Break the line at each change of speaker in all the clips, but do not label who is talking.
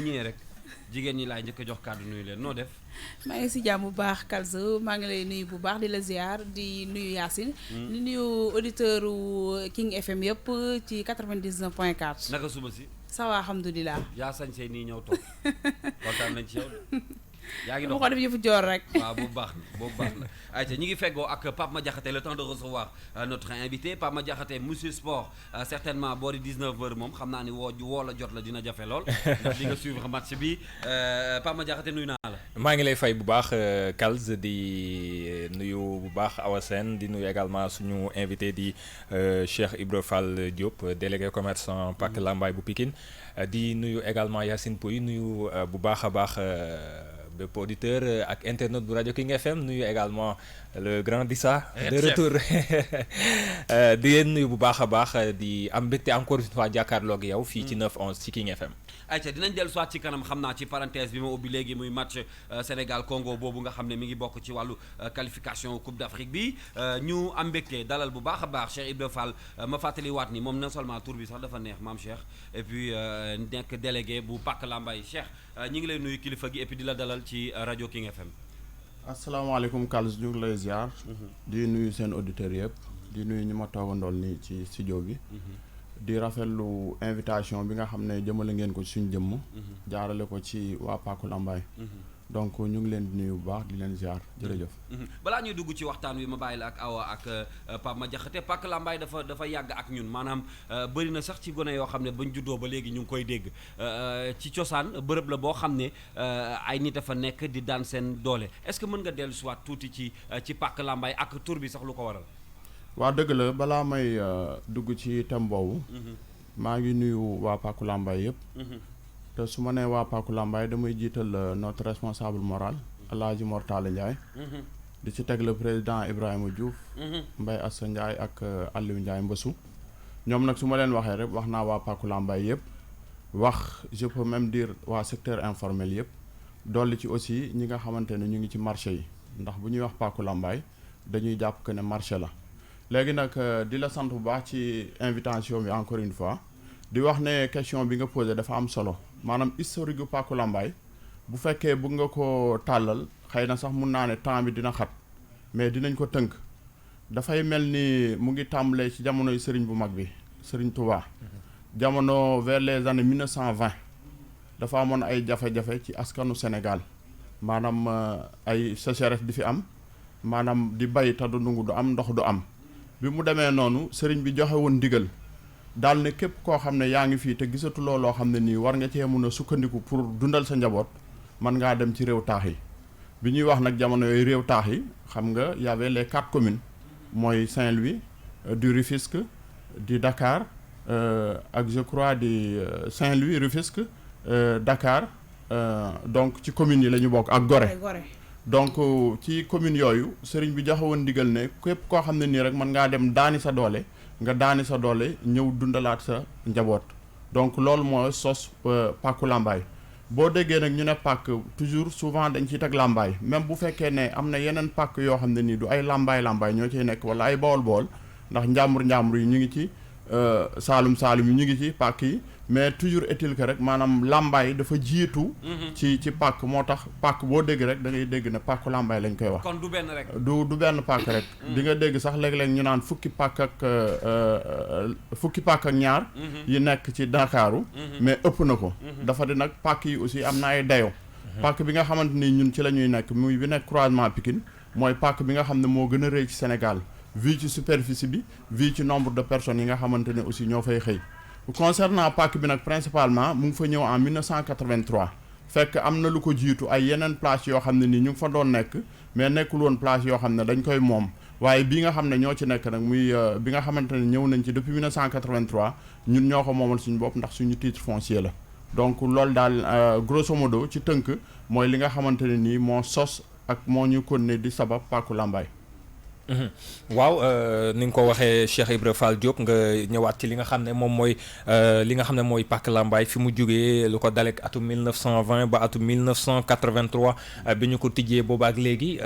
ñëwee rek jigéen ñi laay njëkk a jox kàddu nuyu leen noo def.
maa ngi si jàmm bu baax Kalzo maa ngi lay nuyu bu baax di la ziar di nuyu Yacine. di nuyu auditeur King FM yëpp ci 99.4.
naka suba si.
ça va alhamdulilah.
yaa sañsee nii ñëw toog kontaan nañ ci yow de. yaa ngi dox
bu ko def yëfu joor rek.
waaw boobu baax na ayca ñi ngi feggoo ak Pape Madiakhaté le temps de recevoir notre invité Pape Madiakhaté monsieur sport certainement boo di 19h moom xam naa ni woo la jot la dina jafe lool ndax di nga suivre match bi Pape Madiakhaté nuyu naa la.
maa ngi lay fay bu baax Kalz di nuyu bu baax Awa Sène di nuyu également suñu invité di Cheikh Ibra Fall Diop délégué commerçant Pàcc Lambaye bu Pikine di nuyu également Yacine Pouy nuyu bu baax a baax. bépp auditeur ak internet bu rajo King FM nuyu également le grand Dissa de retour di leen nuyu bu baax a baax di am mbégte encore une fois jàkkaarloog yow fii ci 9-11 ci King FM.
ayca dinañ dellu soit ci kanam xam naa ci parenthèse bi ma ubbi léegi muy match Sénégal Congo boobu nga xam ne mi ngi bokk ci wàllu qualification Coupe d'Afrique bi ñu am mbégte dalal bu baax a baax Cheikh Ibra Fall ma fàttaliwaat ni moom non seulement tour bi sax dafa neex maam Cheikh et puis nekk délégué bu Pàcc Lambaye Cheikh ñi ngi lay nuyu kilifa gi et puis di la dalal ci rajo King FM.
asalaamaaleykum Kalz ñu ngi lay ziar. di nuyu seen auditeurs yëpp. di nuyu ñi ma toogandool nii ci studio bi. di rafetlu invitation bi nga xam ne jëmale ngeen ko suñu jëmm. jaarale ko ci waa Pàcc Lambaye. donc ñu ngi leen di nuyu bu baax di leen ziar jërëjëf.
balaa ñuy dugg ci waxtaan wi ma bàyyi la ak Awa ak Pape Madiakhaté Pàcc Lambaye dafa yàgg ak ñun maanaam bëri na sax ci gone yoo xam ne bañ juddoo ba léegi ñu ngi koy dégg ci cosaan bërëb la boo xam ne ay nit a fa nekk di daan seen doole est-ce que mën nga dellu siwaat tuuti ci Pàcc Lambaye ak tur bi sax lu ko waral.
waa dëgg la balaa may dugg ci thème boobu. maa ngi nuyu waa Pàcc Lambaye yëpp. te su ma nee waa Pàcc Lambaye damay jiital notre responsable moral El Hadji Mor Talla Ndiaye. di ci teg le président Ibrahima Diouf. Mbaye Assa Ndiaye ak Aliou Ndiaye Mbassou. ñoom nag su ma leen waxee rek wax naa waa Pàcc Lambaye yëpp. wax je peux même dire waa secteur informel yëpp. dolli ci aussi ñi nga xamante ne ñu ngi ci marché yi ndax bu ñuy wax Pàcc Lambaye dañuy jàpp que ne marché la. léegi nag di la sant bu baax ci invitation bi encore une fois. di wax ne question bi nga posé dafa am solo maanaam historique gu Pàcc Lambaye bu fekkee bëgg nga ko tàllal xëy na sax mun naa ne temps bi dina xat mais dinañ ko tënk dafay mel ni mu ngi tàmbalee ci jamonoy sëriñ bu mag bi sëriñ Touba. jamono vers les années 1920 dafa amoon ay jafe-jafe ci askanu Sénégal maanaam ay sécheresse di fi am maanaam di bay te du nungu du am ndox du am bi mu demee noonu sëriñ bi joxe woon ndigal. daal ne képp koo xam ne yaa ngi fii te gisatuloo loo xam ne nii war nga cee mun a sukkandiku pour dundal sa njaboot mën ngaa dem ci réew taax yi bi ñuy wax nag jamono yooyu réew taax yi xam nga y avait les 4 communes mooy Saint-Louis du Rufisque di Dakar ak je crois di Saint-Louis Rufisque Dakar donc ci communes yi la ñu bokk ak Gorée donc ci communes yooyu sëriñ bi joxe woon ndigal ne képp koo xam ne nii rek mën ngaa dem daani sa doole nga daani sa doole ñëw dundalaat sa njaboot donc loolu mooy sos Pàcc Lambaye boo déggee nag ñu ne pàcc toujours souvent dañ ciy teg Lambaye même bu fekkee ne am na yeneen pàcc yoo xam ne nii du ay Lambaye ñoo ciy nekk wala ay bool ndax njàmbur yi ñu ngi ci saalum yi ñu ngi ci pàcc yi mais toujours est-il que rek maanaam Lambaye dafa jiitu. ci pàcc moo tax pàcc boo dégg rek da ngay dégg ne Pàcc Lambaye lañ koy wax.
kon du benn rek.
du benn pàcc rek. di nga dégg sax léeg-léeg ñu naan fukki pàcc ak ñaar. yi nekk ci Ndakaaru mais ëpp na ko. dafa di nag pàcc yi aussi am na ay dayo pàcc bi nga xamante ni ñun ci la ñuy nekk muy bi nekk croisement Pikine mooy pàcc bi nga xam ne moo gën a rëy ci Sénégal vu ci superficie bi vu ci nombre de personnes yi nga xamante ne aussi ñoo fay xëy. concernant pàcc bi nag principalement mu ngi fa ñëw en 1983 fekk am na lu ko jiitu ay yeneen place yoo xam ne nii ñu ngi fa doon nekk mais nekkul woon place yoo xam ne dañ koy moom waaye bii nga xam ne ñoo ci nekk nag muy bi nga xamante ne ñëw nañ ci depuis 1983 ñun ñoo ko moomal suñu bopp ndax suñu titre foncier la donc loolu daal grosso modo ci tënk mooy li nga xamante ne nii moo sos ak moo ñu continuer di sabab Pàcc Lambaye.
waaw ni nga ko waxee Cheikh Ibra Fall Diop nga ñëwaat ci li nga xam ne moom mooy Pàcc Lambaye fi mu jógee lu ko dalek atum 1920 ba atum 1983 bi ñu ko tijjee boobaak léegi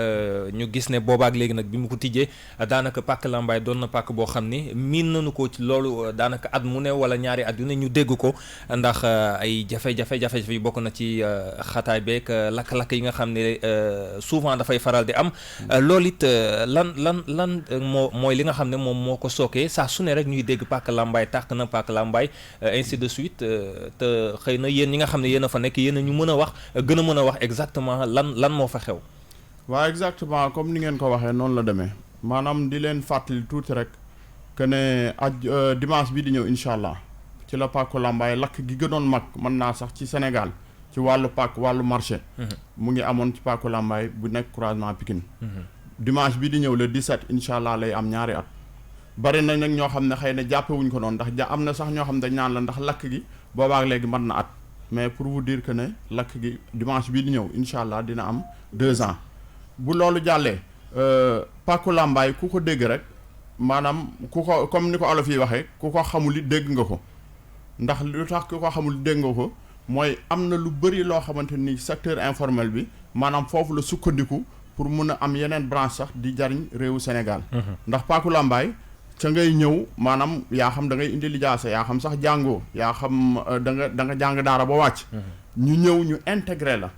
ñu gis ne boobaak léegi nag bi mu ko tijjee daanaka Pàcc Lambaye doon na pàcc boo xam ne miin nañu ko ci loolu daanaka at mu ne wala ñaari at yu ne ñu dégg ko ndax ay jafe-jafe yi bokk na ci xataay beeg lakk-lakk yi nga xam ne souvent dafay faral di am loolu it lan mooy li nga xam ne moom moo ko sookee saa su ne rek ñuy dégg Pàcc Lambaye tàkk na Pàcc Lambaye ainsi de suite te xëy na yéen ñi nga xam ne yéen a fa nekk yéen a ñu mën a wax gën a mën a wax exactement lan moo fa xew.
waaw exactement comme ni ngeen ko waxee noonu la demee maanaam di leen fàttali tuuti rek que ne dimanche bi di ñëw incha allah ci la Pàcc Lambaye lakk gi gënoon mag mën naa sax ci Sénégal ci wàllu pàcc wàllu marché. mu ngi amoon ci Pàcc Lambaye bu nekk croisement Pikine. dimanche bi di ñëw le 17 incha allah lay am ñaari at bari nañ nag ñoo xam ne xëy na jàppewuñ ko noonu ndax am na sax ñoo xam ne dañ naan la ndax lakk gi boobaak léegi mat na at mais pour vous dire que ne lakk gi dimanche bi di ñëw incha allah dina am 2 ans bu loolu jàllee Pàcc Lambaye ku ko dégg rek maanaam ku ko comme ni ko olof yi waxee ku ko xamul it dégg nga ko ndax lu tax ku ko xamul dégg nga ko mooy am na lu bëri loo xamante ni secteur informel bi maanaam foofu la sukkandiku pour mun a am yeneen branche sax di jariñ réewu Sénégal ndax Pàcc Lambaye ca ngay ñëw maanaam yaa xam da ngay indi lijaasa yaa xam sax jàngoo yaa xam da nga jàng daara ba wàcc ñu ñëw ñu intégré la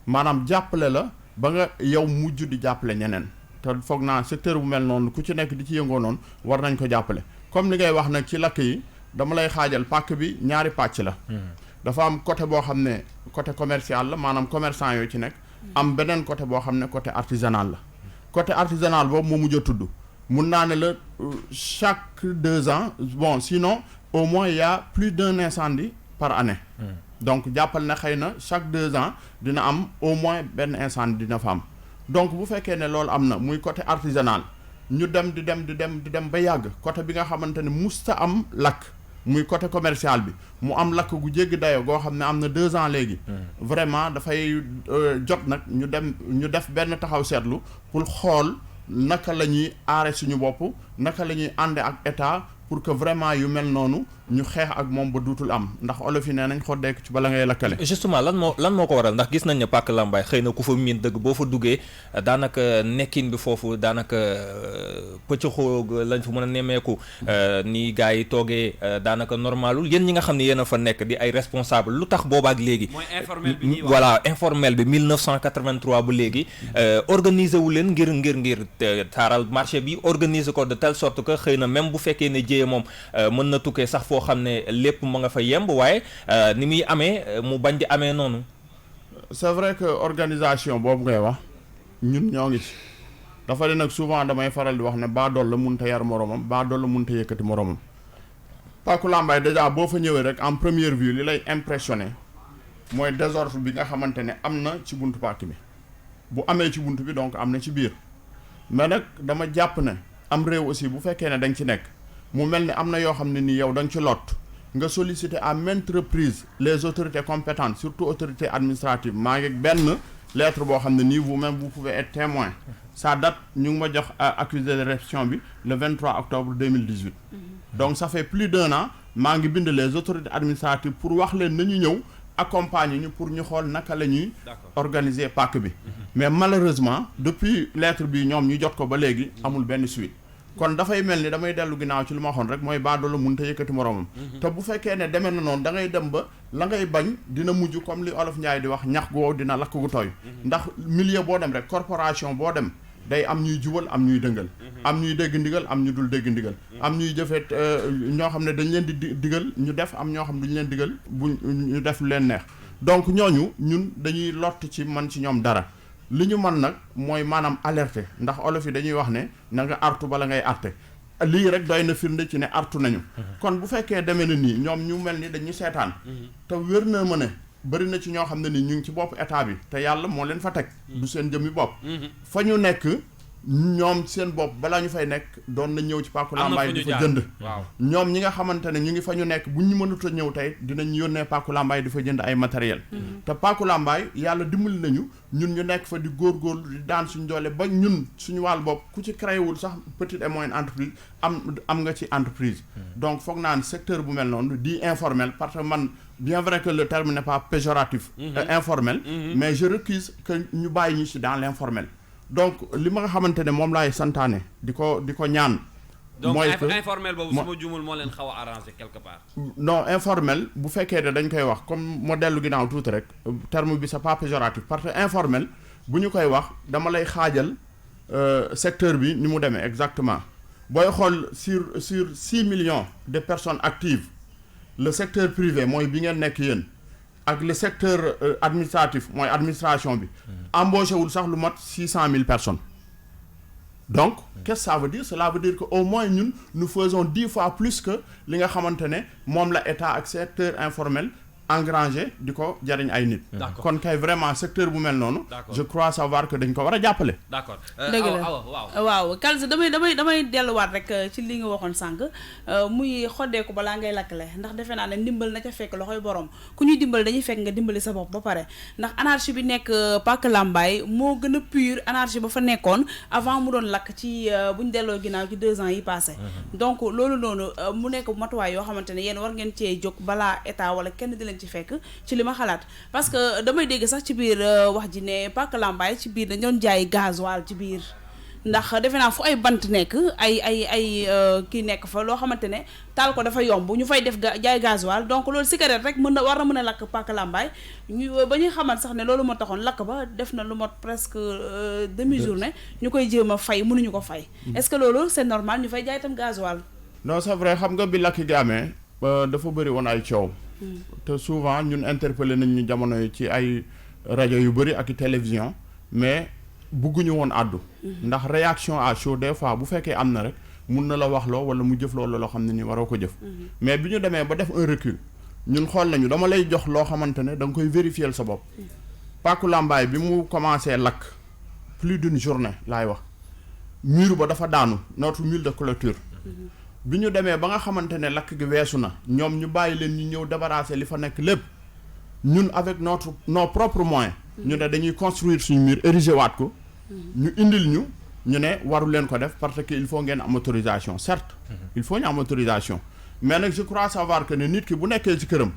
maanaam jàppale la ba nga yow mujj di jàppale ñeneen te foog naa secteur bu mel noonu ku ci nekk di ci yëngoo noonu war nañ ko jàppale comme li ngay wax nag ci lakk yi dama lay xaajal pàcc bi ñaari pàcc la dafa am côté boo xam ne côté commercial la maanaam commerçant yooyu ci nekk am beneen côté boo xam ne côté artisanal la côté artisanal boobu moo mujj a tudd mun naa ne la chaque 2 ans bon sinon au moins il y a plus d'un incendie par année donc jàppal na xëy na chaque 2 ans dina am au moins benn incendie dina fa am donc bu fekkee ne loolu am na muy côté artisanal ñu dem di dem ba yàgg côté bi nga xamante ne musta am lakk muy côté commercial bi mu am lakk gu jéggi dayo goo xam ne am na 2 ans léegi vraiment dafay jot nag ñu def benn taxaw seetlu pour xool naka la ñuy aare suñu bopp naka la ñuy ànde ak état pour que vraiment yu mel noonu ñu xeex ak moom ba duutul am ndax olof yi nee nañ xoddeeku ci bala ngay lakkale.
justement lan moo ko waral ndax gis nañ ne Pàcc Lambaye xëy na ku fa miin dëgg boo fa duggee daanaka nekkin bi foofu daanaka pëccëxoo lañ fa mën a nemmeeku ni gars yi toogee daanaka normalul yéen ñi nga xam ne yéen a fa nekk di ay responsable lu tax boobaak léegi.
mooy informel bi ñuy wax
voilà informel bi 1983 bu léegi organiser wu leen ngir taaral marché bi organiser ko de telle sorte que xëy na même bu fekkee ne jiyee moom mën na tukkee sax foo xam ne lépp mu nga fa yemb waaye ni muy amee mu bañ di amee noonu.
c'est vrai que organisation boobu ngay wax ñun ñoo ngi ci dafa ne nag souvent damay faral di wax ne baadool la mënut a yar moromam baadool la mënut a yëkkati moromam. Pàcc Lambaye déjà boo fa ñëwee rek en première vue li lay impressionné mooy désordre bi nga xamante ne am na ci buntu pàcc bi bu amee ci buntu bi donc am na ci biir mais nag dama jàpp ne am réew aussi bu fekkee ne da nga ci nekk. mu mel ni am na yoo xam ne nii yow da nga ci lot nga solliciter à maintes reprises les autorités compétentes surtout autorités administratives maa ngi benn lettre boo xam ne nii vous-même vous pouvez être témoin ça date ñu ngi ma jox accusé de réception bi le 23 octobre 2018 donc ça fait plus d'1 an maa ngi bind les autorités administratives pour wax leen nañu ñëw accompagner ñu pour ñu xool naka la ñuy organiser pàcc bi mais malheureusement depuis lettre bi ñoom ñu jot ko ba léegi amul benn suite kon dafay mel ni damay dellu ginnaaw ci lu ma waxoon rek mooy baadoolo mënut a yëkkati moromam te bu fekkee ne demee na noonu da ngay dem ba la ngay bañ dina mujj comme li olof Njaay di wax ñax gu wow dina lakk gu tooy ndax milieu boo dem rek corporation boo dem day am ñuy jubal am ñuy dëngal am ñuy dégg ndigal am ñu dul dégg ndigal am ñuy jëfet ñoo xam ne dañ leen di digal ñu def am ñoo xam ne duñu leen digal bu ñu def lu leen neex donc ñooñu ñun dañuy lott ci man ci ñoom dara li ñu mën nag mooy maanaam alerter ndax olof yi dañuy wax ne na nga artu bala ngay arte lii rek doy na firnde ci ne artu nañu kon bu fekkee demee na nii ñoom ñu mel ni dañuy seetaan te wér na ma ne bëri na ci ñoo xam ne ni ñu ngi ci bopp état bi te yàlla moo leen fa teg du seen jëmmi bopp fa ñu nekk ñoom seen bopp balaa ñu fay nekk doon na ñëw ci pàkku lambaay di fa jënd ñoom ñi nga xamante ne ñu ngi fa ñu nekk bu ñu mënut a ñëw tey dinañ yónnee pàkku lambaay di fa jënd ay matériel te pàkku lambaay yàlla dimbali nañu ñun ñu nekk fa di góorgóorlu di daan suñu doole ba ñun suñu wàll bopp ku ci créé wul sax petite et moyenne entreprise am nga ci entreprise donc foog naa ne secteur bu mel noonu di informel parce que man bien vrai que le terme n'est pas péjoratif informel mais je récuse que ñu bàyyi ñu ci dans l'informel donc li ma nga xamante ne moom laay santaane di ko ñaan mooy
donc informel boobu su ma juumul moo leen xaw a arrangé quelque part
non informel bu fekkee ne dañ koy wax comme ma dellu ginnaaw tuuti rek terme bi c'est pas péjoratif parce que informel bu ñu koy wax dama lay xaajal secteur bi ni mu demee exactement booy xool sur 6 millions de personnes actives le secteur privé mooy bi ngeen nekk yéen ak le secteur administratif mooy administration bi embauché wul sax lu mat 600 000 personnes donc qu'est-ce que ça veut dire cela veut dire que au moins ñun nous faisons 10 fois plus que li nga xamante ne moom la état ak secteur informel engrangé di ko jariñ ay nit kon kay vraiment secteur bu mel noonu je crois savoir que dañ ko war a jàppale
d'accord
dëgg la waaw Kals damay delluwaat rek ci li nga waxoon sànq muy xoddeeku balaa ngay lakkale ndax defe naa ne ndimbal na ca fekk loxoy borom ku ñuy dimbal dañuy fekk nga dimbali sa bopp ba pare ndax anarchie bi nekk Pàkk Lambaay moo gën a pure anarchie ba fa nekkoon avant mu doon lakk ci bu ñu delloo ginnaaw ci 2 ans yi passé donc loolu noonu mu nekk matuwaay yoo xamante ne yéen war ngeen cee jóg balaa état wala kenn di leen ci fekk ci li ma xalaat parce que damay dégg sax ci biir wax ji ne Pàkk Lambaay ci biir dañ doon jaay gasoil ci biir ndax defe naa fu ay bant nekk ay kii nekk fa loo xamante ne taal ko dafa yomb ñu fay def jaay gasoil donc loolu cigarette rek war na mën a lakk Pàkk Lambaay ba ñuy xamal sax ne loolu moo taxoon lakk ba def na lu mot presque demi-journée ñu koy jéem a fay mënuñu ko fay est-ce que loolu c'est normal ñu fay jaay itam gasoil
non c'est vrai xam nga bi lakk gi amee dafa bëri woon ay coow te souvent ñun interpellé nañ ñu jamono yi ci ay rajo yu bëri ak i télévision mais bugguñu woon àddu ndax réaction à chaud des fois bu fekkee am na rek mun na la wax loo wala mu jëf loolu loo xam ne ni waroo ko jëf mais bi ñu demee ba def un recul ñun xool nañu dama lay jox loo xamante ne da nga koy vérifier sa bopp Pàkku Lambaay bi mu commencé lakk plus d'une journée laay wax mur ba dafa daanu notre mur de clôture bi ñu demee ba nga xamante ne lakk gi weesu na ñoom ñu bàyyi leen ñu ñëw débarrasser li fa nekk lépp ñun avec nos propres moyens ñu ne dañuy construire suñu mur ériger waat ko ñu indil ñu ne waru leen ko def parce que il faut ngeen am autorisation certes il faut ñu am autorisation mais nag je crois savoir que ne nit ki bu nekkee ci këram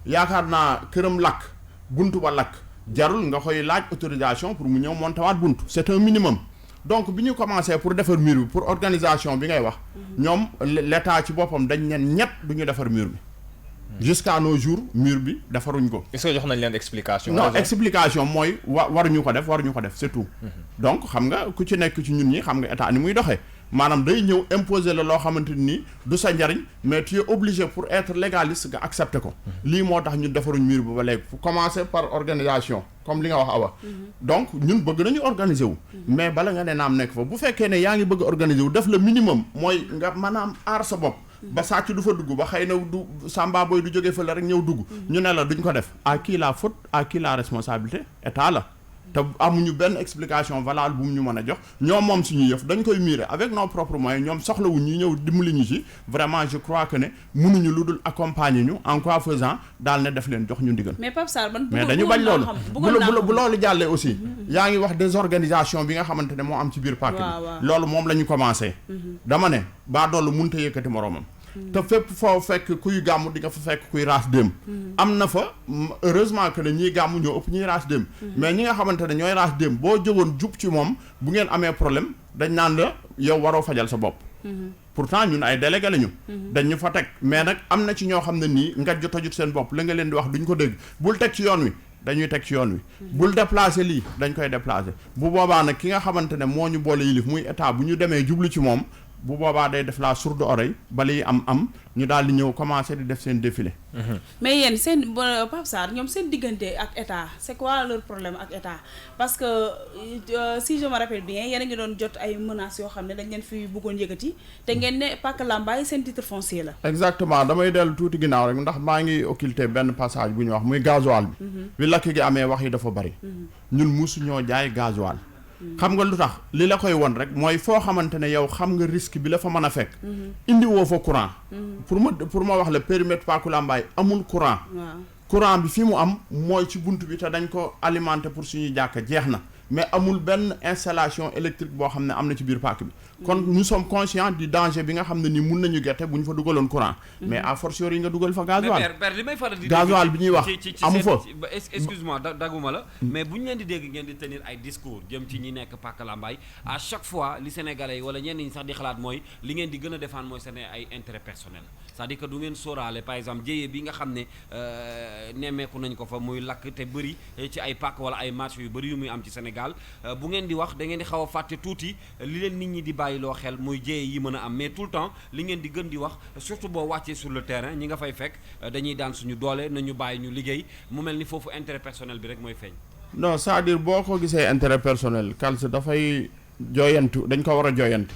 yaakaar naa këram lakk buntu ba lakk jarul nga koy laaj autorisation pour mu ñëw monter waat buntu c'est un minimum donc bi ñu commencé pour defar mur bi pour organisation bi ngay wax ñoom l'état ci boppam dañ leen ñett du ñu defar mur bi jusqu'à nos jours mur bi defaruñ ko.
est-ce que jox nañ leen explication.
non explication mooy waruñu ko def c'est tout. donc xam nga ku ci nekk ci ñun ñi xam nga état ni muy doxee maanaam day ñëw imposer la loo xamante ni du sa njariñ mais tu es obligé pour être légaliste nga accepter ko. lii moo tax ñun defaruñ mur bi ba léegi pour commencer par organisation comme li nga wax Awa. donc ñun bëgg nañu organiser wu. mais bala nga ne naam nekk fa bu fekkee ne yaa ngi bëgg organiser wu def le minimum mooy nga maanaam aar sa bopp. ba sàcc du fa dugg ba xëy na du Samba Boy du jóge fa la rek ñëw dugg. ñu ne la duñ ko def à qui la faute à qui la responsabilité état la. te amuñu benn explication valable bu mu ñu mën a jox ñoom moom suñu yëf dañ koy mirer avec nos propres moyens ñoom soxlawuñ ñu ñëw dimbali ñu ci vraiment je crois que ne mënuñu lu dul accompagner ñu en quoi faisant daal ne def leen jox ñu ndigal.
mais Pape Sarr man
mais dañu bañ loolu bu loolu jàllee aussi. yaa ngi wax désorganisation bi nga xamante ne moo am ci biir pàkk bi. loolu moom la ñu commencé. dama ne baa doolu mënut a yëkkati moroomam. te fépp foo fekk kuy gàmm di nga fa fekk kuy raas déem am na fa heureusement que ne ñiy gàmm ñoo ëpp ñuy raas déem mais ñi nga xamante ne ñooy raas déem boo jógoon jub ci moom bu ngeen amee problème dañ naan la yow waroo fajal sa bopp pourtant ñun ay délégué lañu dañ ñu fa teg mais nag am na ci ñoo xam ne nii nga jot a jut seen bopp la nga leen di wax duñ ko dégg bul teg ci yoon wi dañuy teg ci yoon wi bul déplacer lii dañ koy déplacer bu boobaa nag ki nga xamante ne moo ñu boole yilif muy état bu ñu demee jublu ci moom bu boobaa day def la sourde oreille bala yi am ñu daal di ñëw commencer di def seen défilé.
mais yéen seen Pape Sarr ñoom seen diggante ak état c'est quoi leur problème ak état parce que si je me rappelle bien yéen a ngi doon jot ay menaces yoo xam ne dañ leen fi bëggoon yëkkati te ngeen ne Pàkk Lambaay seen titre foncier la.
exactement damay dellu tuuti ginnaaw rek ndax maa ngi occulter benn passage bu ñu wax muy gasoil bi. bi lakk gi amee wax yi dafa bari. ñun musu ñoo jaay gasoil xam nga lu tax li la koy won rek mooy foo xamante ne yow xam nga risque bi la fa mën a fekk indi woo fa courant pour ma wax la périmètre Paku Lambaye amul courant courant bi fi mu am mooy ci bunt bi te dañ ko alimenter pour suñuy jàkka jeex na mais amul benn installation électrique boo xam ne am na ci biir parc bi kon nous sommes conscients du danger bi nga xam ne nii mun nañu gerte bu ñu fa dugaloon courant mais à fortiori nga dugal fa gasoil
li may faral di
gasoil bi ñuy wax amu fa
excuse-moi daguma la mais bu ñu leen di dégg ngeen di tenir ay discours jëm ci ñi nekk Paku Lambaye à chaque fois li Sénégalais yi wala ñenn ñi sax di xalaat mooy li ngeen di gën a défendre mooy seen ay intérêt personnel c'est-à-dire que du ngeen sóoraale par exemple jéyee bi nga xam ne nemmeeku nañ ko fa muy lakk te bëri ci ay parc wala ay marché yu bëri yu muy am ci Sénégal bu ngeen di wax da ngeen di xaw a fàtte tuuti li leen nit ñi di bàyyi loo xel muy jéye yi mën a am mais tout le temps li ngeen di gën di wax surtout boo wàccee sur le terrain ñi nga fay fekk dañuy daan suñu doole nañu bàyyi ñu liggéey mu mel ni foofu intérêt personnel bi rek mooy feeñ.
non c'est-à-dire boo ko gisee intérêt personnel Kals dafay jooyantu dañ ko war a jooyanti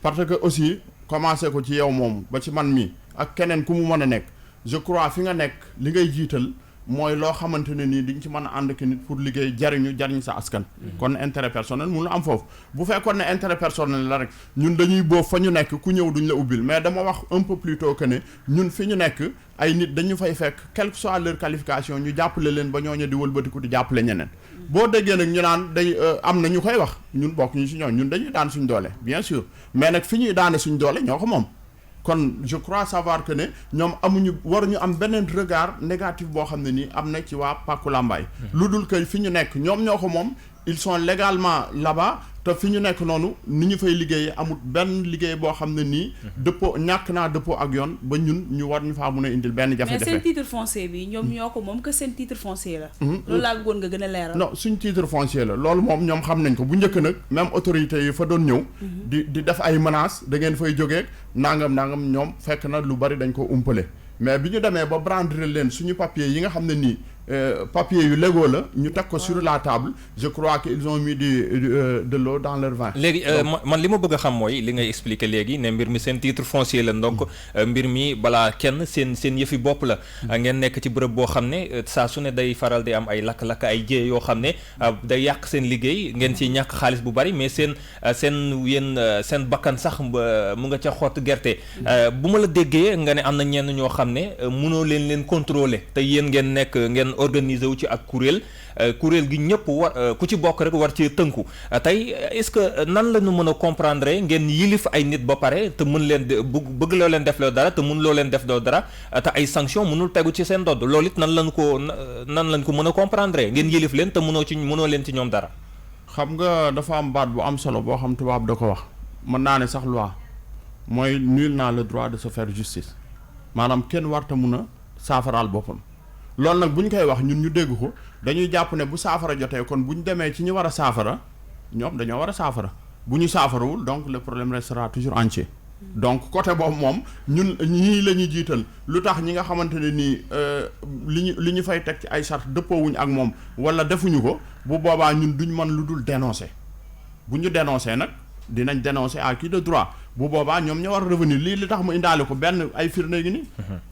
parce que aussi commencé ko ci yow moom ba ci man mii ak keneen ku mu mën a nekk je crois fi nga nekk li ngay jiital mooy loo xamante ne nii di nga ci mën a ànd ak nit pour liggéey jariñ sa askan kon intérêt personnel mënul am foofu bu fekkoon ne intérêt personnel la rek ñun dañuy boobu fa ñu nekk ku ñëw duñ la ubbil mais dama wax un peu plus tôt que ne ñun fi ñu nekk ay nit dañu fay fekk quelle que soit leur qualification ñu jàppale leen ba ñooñu di wëlbatiku di jàppale ñeneen boo déggee nag ñu naan day am na ñu koy wax ñun bokk ñu si ñun dañuy daan suñ doole bien sûr mais nag fi ñuy daane suñ doole ñoo ko moom kon je crois savoir que ne ñoom waruñu am beneen regard négatif boo xam ne nii am na ci waa Paku Lambaye lu dul que fi ñu nekk ñoom ñoo ko moom ils sont légalement là-bas te fi ñu nekk noonu ni ñu fay liggéeyee amul benn liggéey boo xam ne nii dëppoo ñàkk naa dëppoo ak yoon ba ñun ñu war ñu faa mun a indil benn jafe-jafe.
mais seen titre foncier bi ñoom ñoo ko moom que seen titre foncier la. loolu laa bëggoon nga gën a leeral.
non suñ titre foncier la loolu moom ñoom xam nañ ko bu njëkk nag même autorités yi fa doon ñëw. di def ay menaces da ngeen fay jógee nangam ñoom fekk na lu bari dañ ko umpale mais bi ñu demee ba brandir leen suñu papier yi nga xam ne nii. papier yu légaux la ñu teg ko sur la table je crois que ils ont mis de l'eau dans leur vin.
léegi man li ma bëgg a xam mooy li ngay expliquer léegi ne mbir mi seen titre foncier la donc mbir mi balaa kenn seen yëfi bopp la ngeen nekk ci bërëb boo xam ne saa su ne day faral di am ay lakk-lakk ay jéey yoo xam ne day yàq seen liggéey ngeen ci ñàkk xaalis bu bari mais seen bakkan sax mu nga ca xott gerte bu ma la déggee nga ne am na ñenn ñoo xam ne mënoo leen contrôler te yéen ngeen organisé wu ci ak kuréel gi ñëpp war ku ci bokk rek war ci tënku tey est-ce que nan la ñu mën a comprendre ngeen yilif ay nit ba pare te mën leen bëgg loo leen def loo dara te mën loo leen def loo dara te ay sanction mënul tegu ci seen dodd loolu it nan lañ ko mën a comprendre ngeen yilif leen te mënoo leen ci ñoom dara.
xam nga dafa am baat bu am solo boo xam tubaab da ko wax mën naa ne sax loi mooy nul n'a le droit de se faire justice maanaam kenn warta mun a saafaraal boppam. loolu nag bu ñu koy wax ñun ñu dégg ko dañuy jàpp ne bu saafara jotee kon bu ñu demee ci ñu war a saafara ñoom dañoo war a saafara bu ñu saafarawul donc le problème restera toujours entier donc côté boobu moom ñun ñii la ñuy jiital lu tax ñi nga xamante ne nii li ñu fay teg ci ay charte dëppoowuñ ak moom wala defuñu ko bu boobaa ñun duñ mën lu dul dénoncer bu ñu dénoncer nag dinañ dénoncer à qui de droit bu boobaa ñoom ñoo war a revenir lii li tax mu indaale ko benn ay firnde gi ni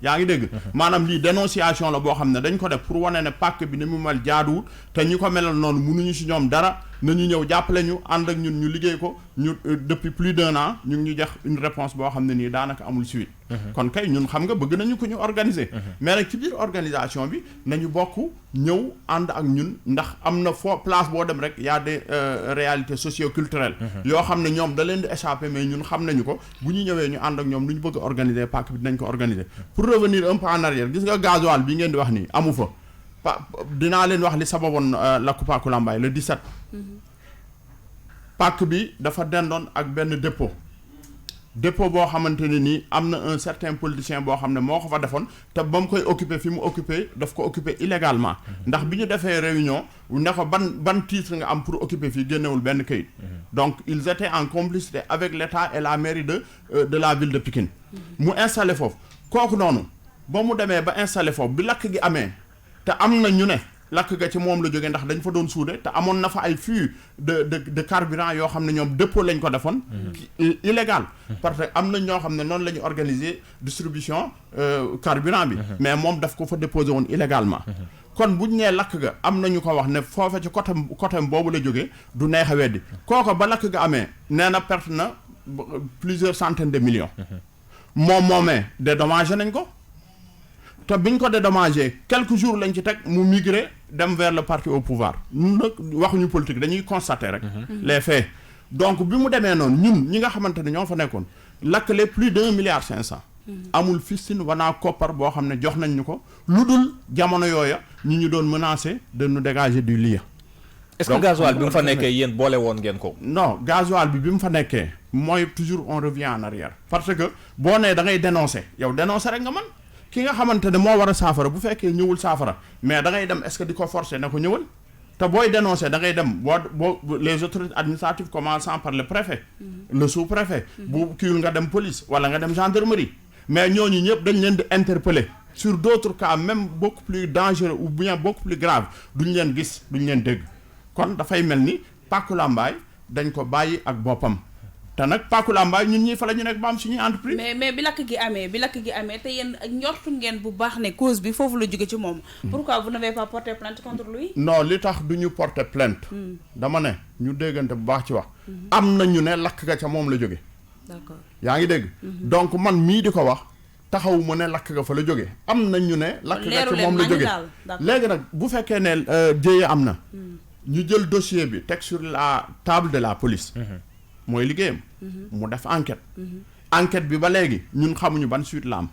yaa ngi dégg maanaam lii dénonciation la boo xam ne dañ ko def pour wane ne pàkk bi ni mu mel jaaduwul te ñi ko melal noonu mënuñu ci ñoom dara nañu ñëw jàppale ñu ànd ak ñun ñu liggéey ko ñu depuis plus d'un an ñu ngi ñu jox une réponse boo xam ne nii daanaka amul suite kon kay ñun xam nga bëgg nañu ko ñu organiser mais nag ci biir organisation bi nañu bokk ñëw ànd ak ñun ndax am na foo place boo dem rek y a des réalités socio-culturelles yoo xam ne ñoom da leen di échapper mais ñun xam nañu ko bu ñu ñëwee ñu ànd ak ñoom lu ñu bëgg a organiser pàkk bi dinañ ko organiser pour revenir un peu en arrière gis nga gasoil bi ngeen di wax nii amu fa dinaa leen wax li sababoon lakku Paku Lambaye le 17 pàkk bi dafa dendoon ak benn dépôt boo xamante ne nii am na un certain politicien boo xam ne moo ko fa defoon te ba mu koy occupé fi mu occupé daf ko occupé illégalement ndax bi ñu defee réunion ne ko ban titre nga am pour occuper fii génnewul benn kayit donc ils étaient en complicité avec l'État et la mairie de la ville de Pikine mu installé foofu kooku noonu ba mu demee ba installé foofu bi lakk gi amee te am na ñu ne lakk ga ci moom la jógee ndax dañ fa doon suude te amoon na fa ay flux de carburant yoo xam ne ñoom dépôt lañ ko defoon illégal parce que am na ñoo xam ne noonu la ñu organiser distribution carburant bi mais moom daf ko fa déposé woon illégalement kon buñ nee lakk ga am nañu ko wax ne foofa ci côté boobu la jógee du neex a weddi kooko ba lakk ga amee nee na perte na plusieurs centaines de millions moomee dédommagé nañ ko te biñ ko dédommagé quelques jours lañ ci teg mu migré dem vers le parti au pouvoir ñun nag waxuñu politique dañuy constater rek les faits donc bi mu demee noonu ñun ñi nga xamante ne ñoo fa nekkoon lakkale plus d'1,5 milliard amul fistin wanaa koppar boo xam ne jox nañ ñu ko lu dul jamono yooya ñu doon menacé de nous dégager du lieu.
est-ce que gasoil bi mu fa nekkee yéen boole woon ngeen ko.
non gasoil bi mu fa nekkee mooy toujours on revient en arrière. parce que boo nee da ngay dénoncer yow dénoncer rek nga mën ki nga xamante ne moo war a saafara bu fekkee ñëwul saafara mais da ngay dem est-ce que di ko forcer ne ko ñëwal te booy dénoncer da ngay dem boo les autorités administratives commençant par le préfet. le sous-préfet. bu kiiwul nga dem police wala nga dem gendarmerie. mais ñooñu ñëpp dañ leen di interpeller sur d'autres cas même beaucoup plus dangereux ou bien beaucoup plus grave duñ leen gis duñ leen dégg kon dafay mel ni Pàkku Lambaay dañ ko bàyyi ak boppam te nag Pàkku Lambaay ñun ñii fa la ñu nekk ba am suñuy entreprise.
mais bi lakk gi amee te yéen njortu ngeen bu baax ne cause bi foofu la jóge ci moom. pourquoi vous n'avez pas porté plainte contre lui.
non li tax du ñu porter plainte. dama ne ñu déggante bu baax ci wax. am na ñu ne lakk ga ca moom la jóge.
d'accord
yaa ngi dégg. donc man mii di ko wax taxaw mu ne lakk ga fa la jóge am na ñu ne. lakk ga ca moom la jóge léegi nag bu fekkee ne jéye am na. ñu jël dossier bi teg sur la table de la police. mooy liggéeyam. mu def enquête. enquête bi ba léegi ñun xamuñu ban suite la am.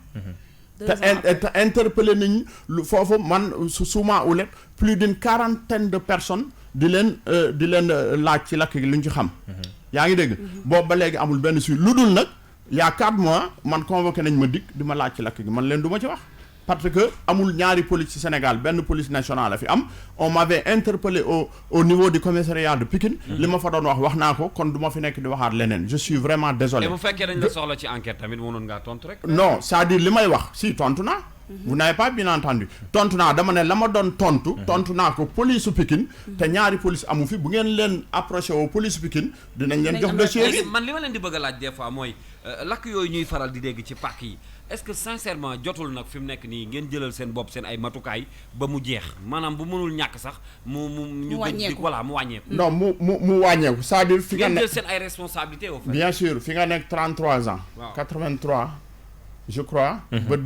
te interpellé nañ lu foofu man suma ulet plus d'une 40aine de personnes di leen laaj ci lakk gi lu ñu ci xam. yaa ngi dégg. boobu ba léegi amul benn suite lu dul nag y a 4 mois man convoqué nañ ma dikk di ma laaj ci lakk gi man leen du ma ci wax. parce que amul ñaari police ci Sénégal benn police nationale la fi am on m'avait interpellé au niveau du commissariat de Pikine. li ma fa doon wax naa ko kon du ma fi nekk di waxaat leneen je suis vraiment désolé.
et bu fekkee dañ la soxla ci enquête tamit mënoon ngaa tontu rek.
non c'est-à-dire li may wax si tontu naa. vous n'avez pas bien entendu tontu naa dama ne la ma doon tontu naa ko police su Pikine te ñaari police amu fi bu ngeen leen approché woo police Pikine dinañ leen jox dossier bi.
man li ma leen di bëgg a laaj des fois mooy lakk yooyu ñuy faral di dégg ci pàkk yi est-ce que sincèrement jotul nag fi mu nekk nii ngeen jëlal seen bopp seen ay matukaay ba mu jeex maanaam bu mënul ñàkk sax mu wàññeeku voilà mu wàññeeku.
non mu wàññeeku c'est-à-dire fi nga
ngeen jël seen ay responsabilités au fait.
bien sûr fi nga nekk 33 ans. waaw 83 je crois. ba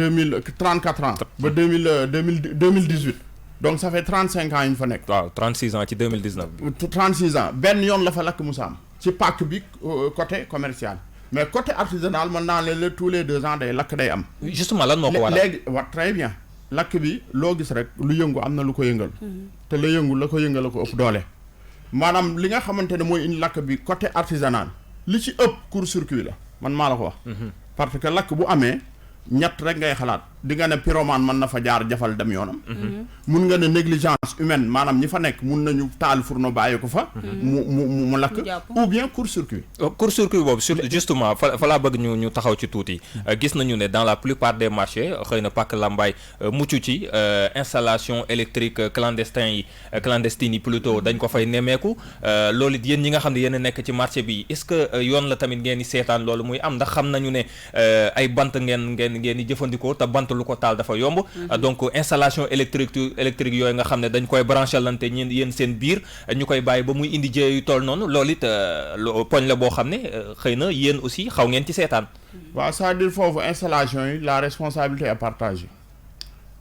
34 ans. ba 2018. donc ça fait 35 ans yu ñu fa nekk.
waaw 36 ans ci 2019 bi.
36 ans benn yoon la fa lakk Moussa am ci pàkk bi côté commercial. mais côté artisanal mën naa leen tous les 2 ans day lakk day am.
justement lan moo ko waral
léegi très bien lakk bi loo gis rek lu yëngu am na lu ko yëngal. te la yëngu la ko yëngal la ko ëpp doole. maanaam li nga xamante ne mooy indi lakk bi côté artisanal li ci ëpp court-circuit la man maa la ko wax. parce que lakk bu amee ñett rek ngay xalaat di nga ne pyromane mën na fa jaar jafal dem yoonam. mun nga ne négligence humaine maanaam ñi fa nekk mun nañu taal fourneau bàyyi ko fa. mu lakk ou bien court-circuit.
court-circuit boobu justement fa laa bëgg ñu taxaw ci tuuti. gis nañu ne dans la plupart des marchés xëy na Pàkk Lambaay mucc ci installation électrique clandestine yi plutôt dañ ko fay nemmeeku loolu it yéen ñi nga xam ne yéen a nekk ci marché bi est-ce que yoon la tamit ngeen di seetaan loolu muy am ndax xam nañu ne ay bant ngeen di jëfandikoo te bant lu ko taal dafa yomb. donc installation électrique yooyu nga xam ne dañ koy branché lante ñeen yéen seen biir ñu koy bàyyi ba muy indi jëye yu toll noonu loolu it poñ la boo xam ne xëy na yéen aussi xaw ngeen ci seetaan.
waaw c'est-à-dire foofu installation yi la responsabilité est partagée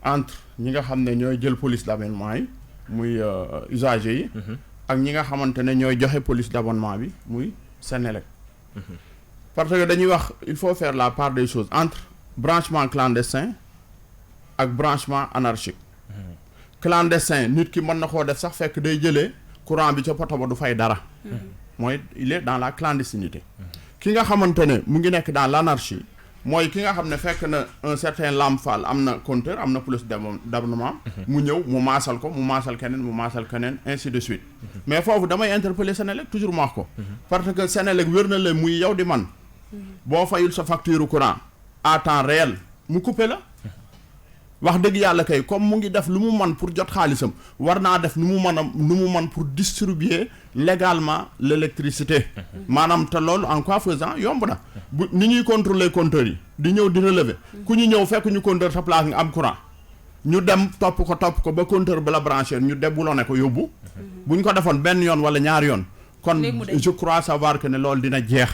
entre ñi nga xam ne ñooy jël police d'abonnement yi muy usagers yi. ak ñi nga xamante ne ñooy joxe police d'abonnement bi muy Senelec. parce que dañuy wax il faut faire la part des choses entre branchement clandestin ak branchement anarchique. clandestin nit ki mën na koo def sax fekk day jëlee courant bi ca poto ba du fay dara. mooy il est dans la clandestinité. ki nga xamante ne mu ngi nekk dans l'anarchie mooy ki nga xam ne fekk na un certain Lamp Fall am na compteur am na police d'abonnement. mu ñëw mu maasal ko mu maasal keneen ainsi de suite. mais foofu damay interpeller Senelec toujours ma wax ko. parce que Senelec wér na leen muy yow di man. boo fayul sa facture courant à temps réel mu coupé la. wax dëgg yàlla kay comme mu ngi def lu mu man pour jot xaalisam war naa def nu mu man pour distribuer légalement l'électricité. maanaam te loolu en quoi faisant yomb na. bu ni ñuy contrôler compteurs yi di ñëw di relever. ku ñu ñëw fekk ñu compteur sa place nga am courant ñu dem topp ko ba compteur ba la branché ñu déboulonné ko yóbbu bu ñu ko defoon benn yoon wala ñaari yoon kon je crois savoir que ne loolu dina jeex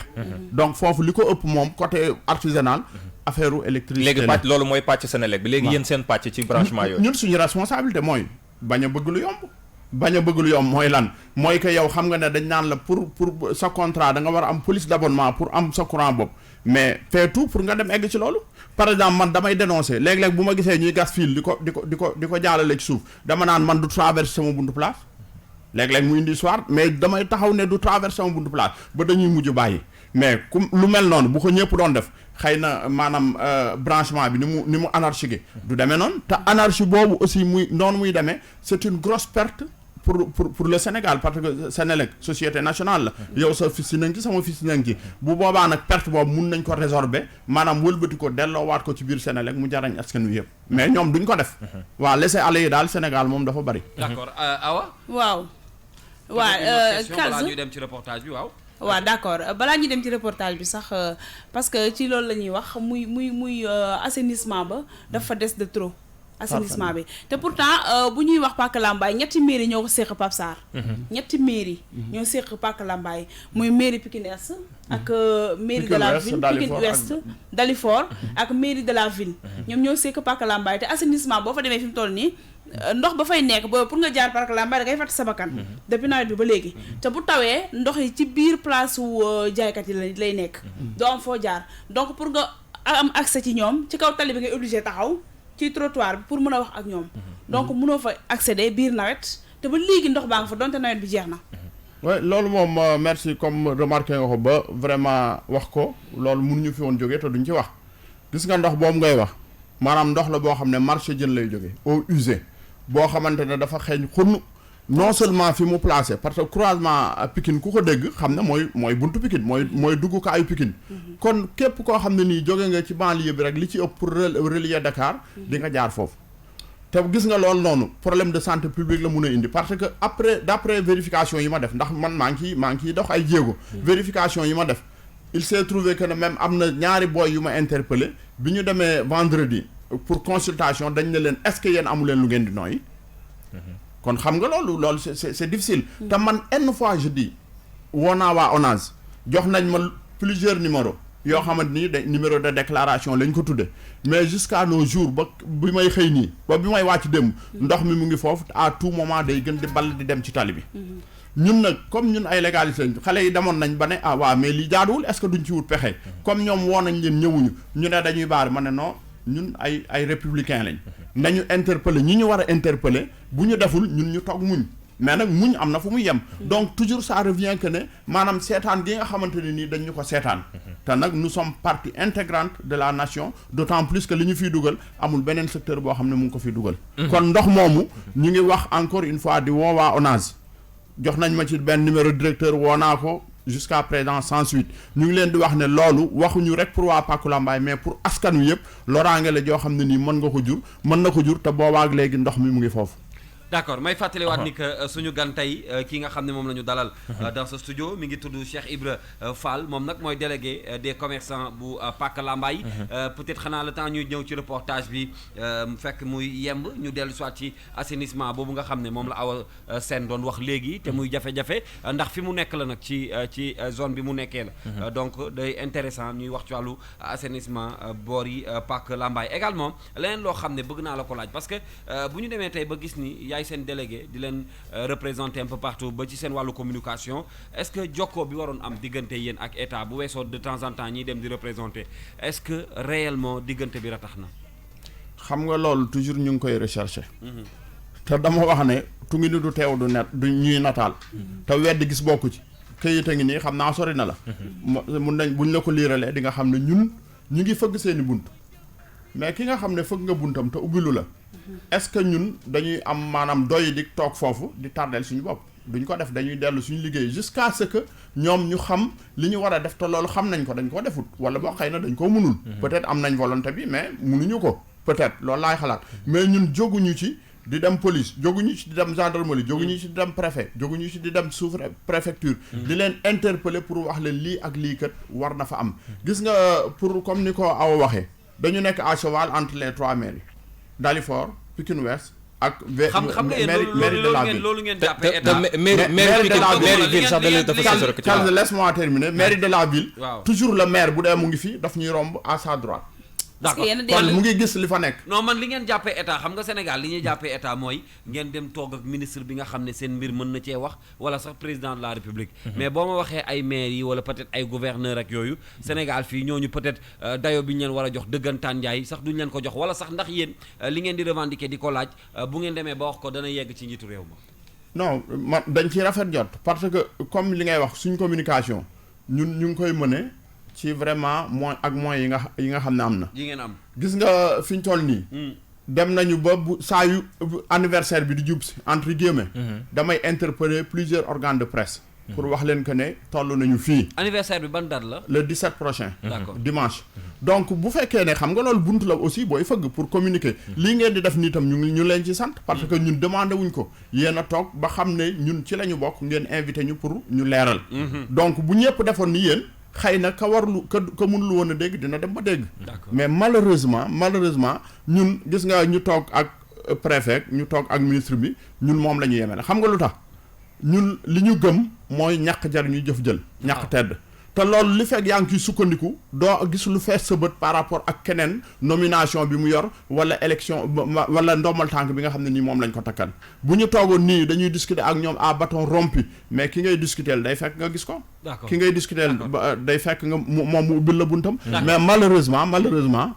donc foofu li ko ëpp moom côté artisanal affaire électricité
léegi pàcc loolu mooy pàcc Senelec bi léegi yéen seen pàcc ci branchement yooyu
ñun suñu responsabilité mooy bañ a bëgg lu yomb mooy lan mooy que yow xam nga ne dañ naan la pour sa contrat da nga war a am police d'abonnement pour am sa courant bopp mais fais tout pour nga dem egg ci loolu par exemple man damay dénoncer léeg-léeg bu ma gisee ñuy gas fil di ko jaalale ci suuf dama naan man du traverser sama buntu place léeg-léeg mu indi soir mais damay taxaw ne du traverser sama buntu place ba dañuy mujj bàyyi mais ku lu mel noonu bu ko ñëpp doon def xëy na maanaam branchement bi ni mu anarchique du demee noonu te anarchie boobu aussi muy demee c'est une grosse perte pour le Sénégal parce que Senelec société nationale la yow sa fis si nañ ci sama fis si nañ ci bu boobaa nag perte boobu mun nañ ko résorber maanaam wëlbati ko delloowaat ko ci biir Senelec mu jarañ askan wi yëpp mais ñoom duñ ko def waaw laisser aller yi daal Sénégal moom dafa bari
d'accord Awa
waaw
balaa ñuy dem ci reportage bi
waaw d'accord balaa ñu dem ci reportage bi sax parce que ci loolu la ñuy wax muy assainissement ba dafa des de trop assainissement bi te pourtant bu ñuy wax Pàcc Lambaye ñetti mairie ñoo ko séq Pape Sarr ñetti mairie ñoo séq Pàcc Lambaye muy mairie Pikine Est ak mairie de la ville Pikine Ouest Dalifort ak mairie de la ville ñoom ñoo séq Pàcc Lambaye te assainissement boo fa demee fi mu toll nii ndox ba fay nekk ba pour nga jaar Pàcc Lambaye da ngay fàtte sa bakkan depuis nawet bi ba léegi te bu tawee ndox yi ci biir place wu jaaykat yi lay nekk doo am foo jaar donc pour nga am accès ci ñoom ci kaw tali bi ngay obligé taxaw ci trottoir bi pour mën a wax ak ñoom donc mënoo fa accéder biir nawet te ba léegi ndox baa nga fa donte nawet bi jeex na
oui loolu moom merci comme remarqué nga ko ba vraiment wax ko loolu mënuñu fi woon jógee te duñ ci wax gis nga ndox boobu ngay wax maanaam ndox la boo xam ne marché jën lay jógee eau usée boo xamante ne dafa xeeñ xunn non seulement fi mu placé parce que croisement Pikine ku ko dégg xam ne mooy buntu Pikine mooy duggukaayu Pikine kon képp koo xam ne nii jóge nga ci banlieue bi rek li ci ëpp pour relier Dakar di nga jaar foofu te gis nga loolu noonu problème de santé publique la mun a indi parce que d'après vérification yi ma def ndax man maa ngi dox ay jéego vérification yi ma def il s'est trouvé que ne même am na ñaari boy yu ma interpellé bi ñu demee vendredi pour consultation dañ ne leen est-ce que yéen amu leen lu ngeen di nooyi kon xam nga loolu c'est difficile te man une fois je dis woo naa waa ONAS jox nañ ma plusieurs numéros yoo xamante ni numéro de déclaration lañ ko tudde mais jusqu'à nos jours ba bi may xëy nii ba bi may wàcc démb ndox mi mu ngi foofu à tout moment day gën di ball di dem ci tali bi ñun nag comme ñun ay légalité lañ xale yi demoon nañ ba ne ah waaw mais lii jaaduwul est-ce que duñ ci wut pexe comme ñoom woo nañ leen ñëwuñu ñu ne dañuy baar ma ne non ñun ay républicain lañ nañu interpeller ñi ñu war a interpeller bu ñu deful ñun ñu toog muñ mais nag muñ am na fu muy yem donc toujours ça revient que ne maanaam seetaan gi nga xamante ne nii dañ ñu ko seetaan te nag nous sommes partie intégrante de la nation d'autant plus que li ñu fiy dugal amul beneen secteur boo xam ne mu ngi ko fiy dugal kon ndox moomu ñu ngi wax encore une fois di woowaa ONAS jox nañ ma ci benn numéro directeur woo naa ko jusqu'à présent sans suite ñu ngi leen di wax ne loolu waxuñu rek pour waa Pàcc Lambaye mais pour askan wi yëpp loraange la joo xam ne nii mën na ko jur te boobaak léegi ndox mi mu ngi foofu
d'accord may fàttaliwaat ni que suñu gan tey ki nga xam ne moom la ñu dalal dans ce studio mi ngi tudd Cheikh Ibra Fall moom nag mooy délégué des commerçants bu Pàcc Lambaye peut-être xanaa le temps ñuy ñëw ci reportage bi fekk muy yemb ñu dellu soit ci assainissement boobu nga xam ne moom la Awa Sène doon wax léegi te muy jafe-jafe ndax fi mu nekk la nag ci zone bi mu nekkee la donc day intéressant ñuy wax ci wàllu assainissement boor yi Pàcc Lambaye également leneen loo xam ne bëgg naa la ko laaj parce que bu ñu demee tey ba gis ni seen délégué di leen représenter un peu partout ba ci seen wàllu communication est-ce que jokkoo bi waroon am diggante yéen ak état bu weesoo de temps en temps ñiy dem di représenter est-ce que réellement diggante bi ratax na
xam nga loolu toujours ñu ngi koy rechercher te dama wax ne tungi ni du teew du ñuy nataal te wedd gis bokku ci këyit a ngi nii xam naa sori na la mun nañ buñ la ko liiralee di nga xam ne ñun ñu ngi fëgg seeni bunt mais ki nga xam ne fëgg nga buntam te ubbilu la est-ce que ñun dañuy am maanaam doy di toog foofu di tardeel suñu bopp duñ ko def dañuy dellu suñu liggéey jusqu'à ce que ñoom ñu xam li ñu war a def te loolu xam nañ ko dañ ko defut wala boo xëy na dañ koo mënul peut-être am nañ volonté bi mais mënuñu ko peut-être loolu laay xalaat mais ñun jóguñu ci di dem police jóguñu ci di dem gendarmerie jóguñu ci di dem préfet jóguñu ci di dem sous préfecture di leen interpeller pour wax leen lii ak lii kat war na fa am gis nga pour comme ni ko Awa waxee dañu nekk à cheval entre les trois mairies Dalifort Pikine Ouest ak
xam nga yéen loolu ngeen jàppee état
mairie ville sax dafa
Calze laisse-moi terminer mairie de la ville toujours le maire bu dee mu ngi fi daf ñuy romb à sa droite
d'accord
kon mu ngi gis li fa nekk
non man li ngeen jàppee état xam nga Sénégal li ñuy jàppee état mooy ngeen dem toog ak ministre bi nga xam ne seen mbir mën na cee wax wala sax président de la république mais boo ma waxee ay maires yi wala peut-être ay gouverneur ak yooyu Sénégal fii ñooñu peut-être dayo bi ñu leen war a jox dëggantaan njaay sax duñu leen ko jox wala sax ndax yéen li ngeen di revendiquer di ko laaj bu ngeen demee ba wax ko dana yegg ci njiitu réew ma
non man dañ ciy rafet jot parce que comme li ngay wax suñ communication ñun ñu ngi koy mëne ci vraiment mooy ak moyens yi nga xam ne am na.
yi ngeen am
gis nga fi ñu toll nii. dem nañu ba bu saa yu anniversaire bi di jub si entre guillemets. damay interpeller plusieurs organes de presse. pour wax leen que ne toll nañu fii.
anniversaire bi ban date la.
le 17 prochain.
D'accord.
Dimanche. donc bu fekkee ne xam nga loolu buntu la aussi booy fëgg pour communiquer. lii ngeen di def nii tam ñu leen ci sant. parce que ñun demandé wuñ ko. yéen a toog ba xam ne ñun ci la ñu bokk ngeen invité ñu pour ñu leeral. donc bu ñëpp defoon ni yéen. xëy na ka warlu ka mënul woon a dégg dina dem ba dégg. mais malheureusement ñun gis nga ñu toog ak préfet ñu toog ak ministre bi ñun moom la ñu yemale xam nga lu tax ñun li ñu gëm mooy ñàkk jar ñu jëf jël. ñàkk tedd te loolu li fekk yaa ngi ciy sukkandiku doo gis lu fees sa bët par rapport ak keneen nomination bi mu yor wala élection wala ndombal tànk bi nga xam ne nii moom lañ ko takkan bu ñu toogoon nii dañuy discuter ak ñoom à bâton rompu mais ki ngay discuter day fekk nga gis ko. ki ngay discuter day fekk nga moom mu ubbil la buntam. mais malheureusement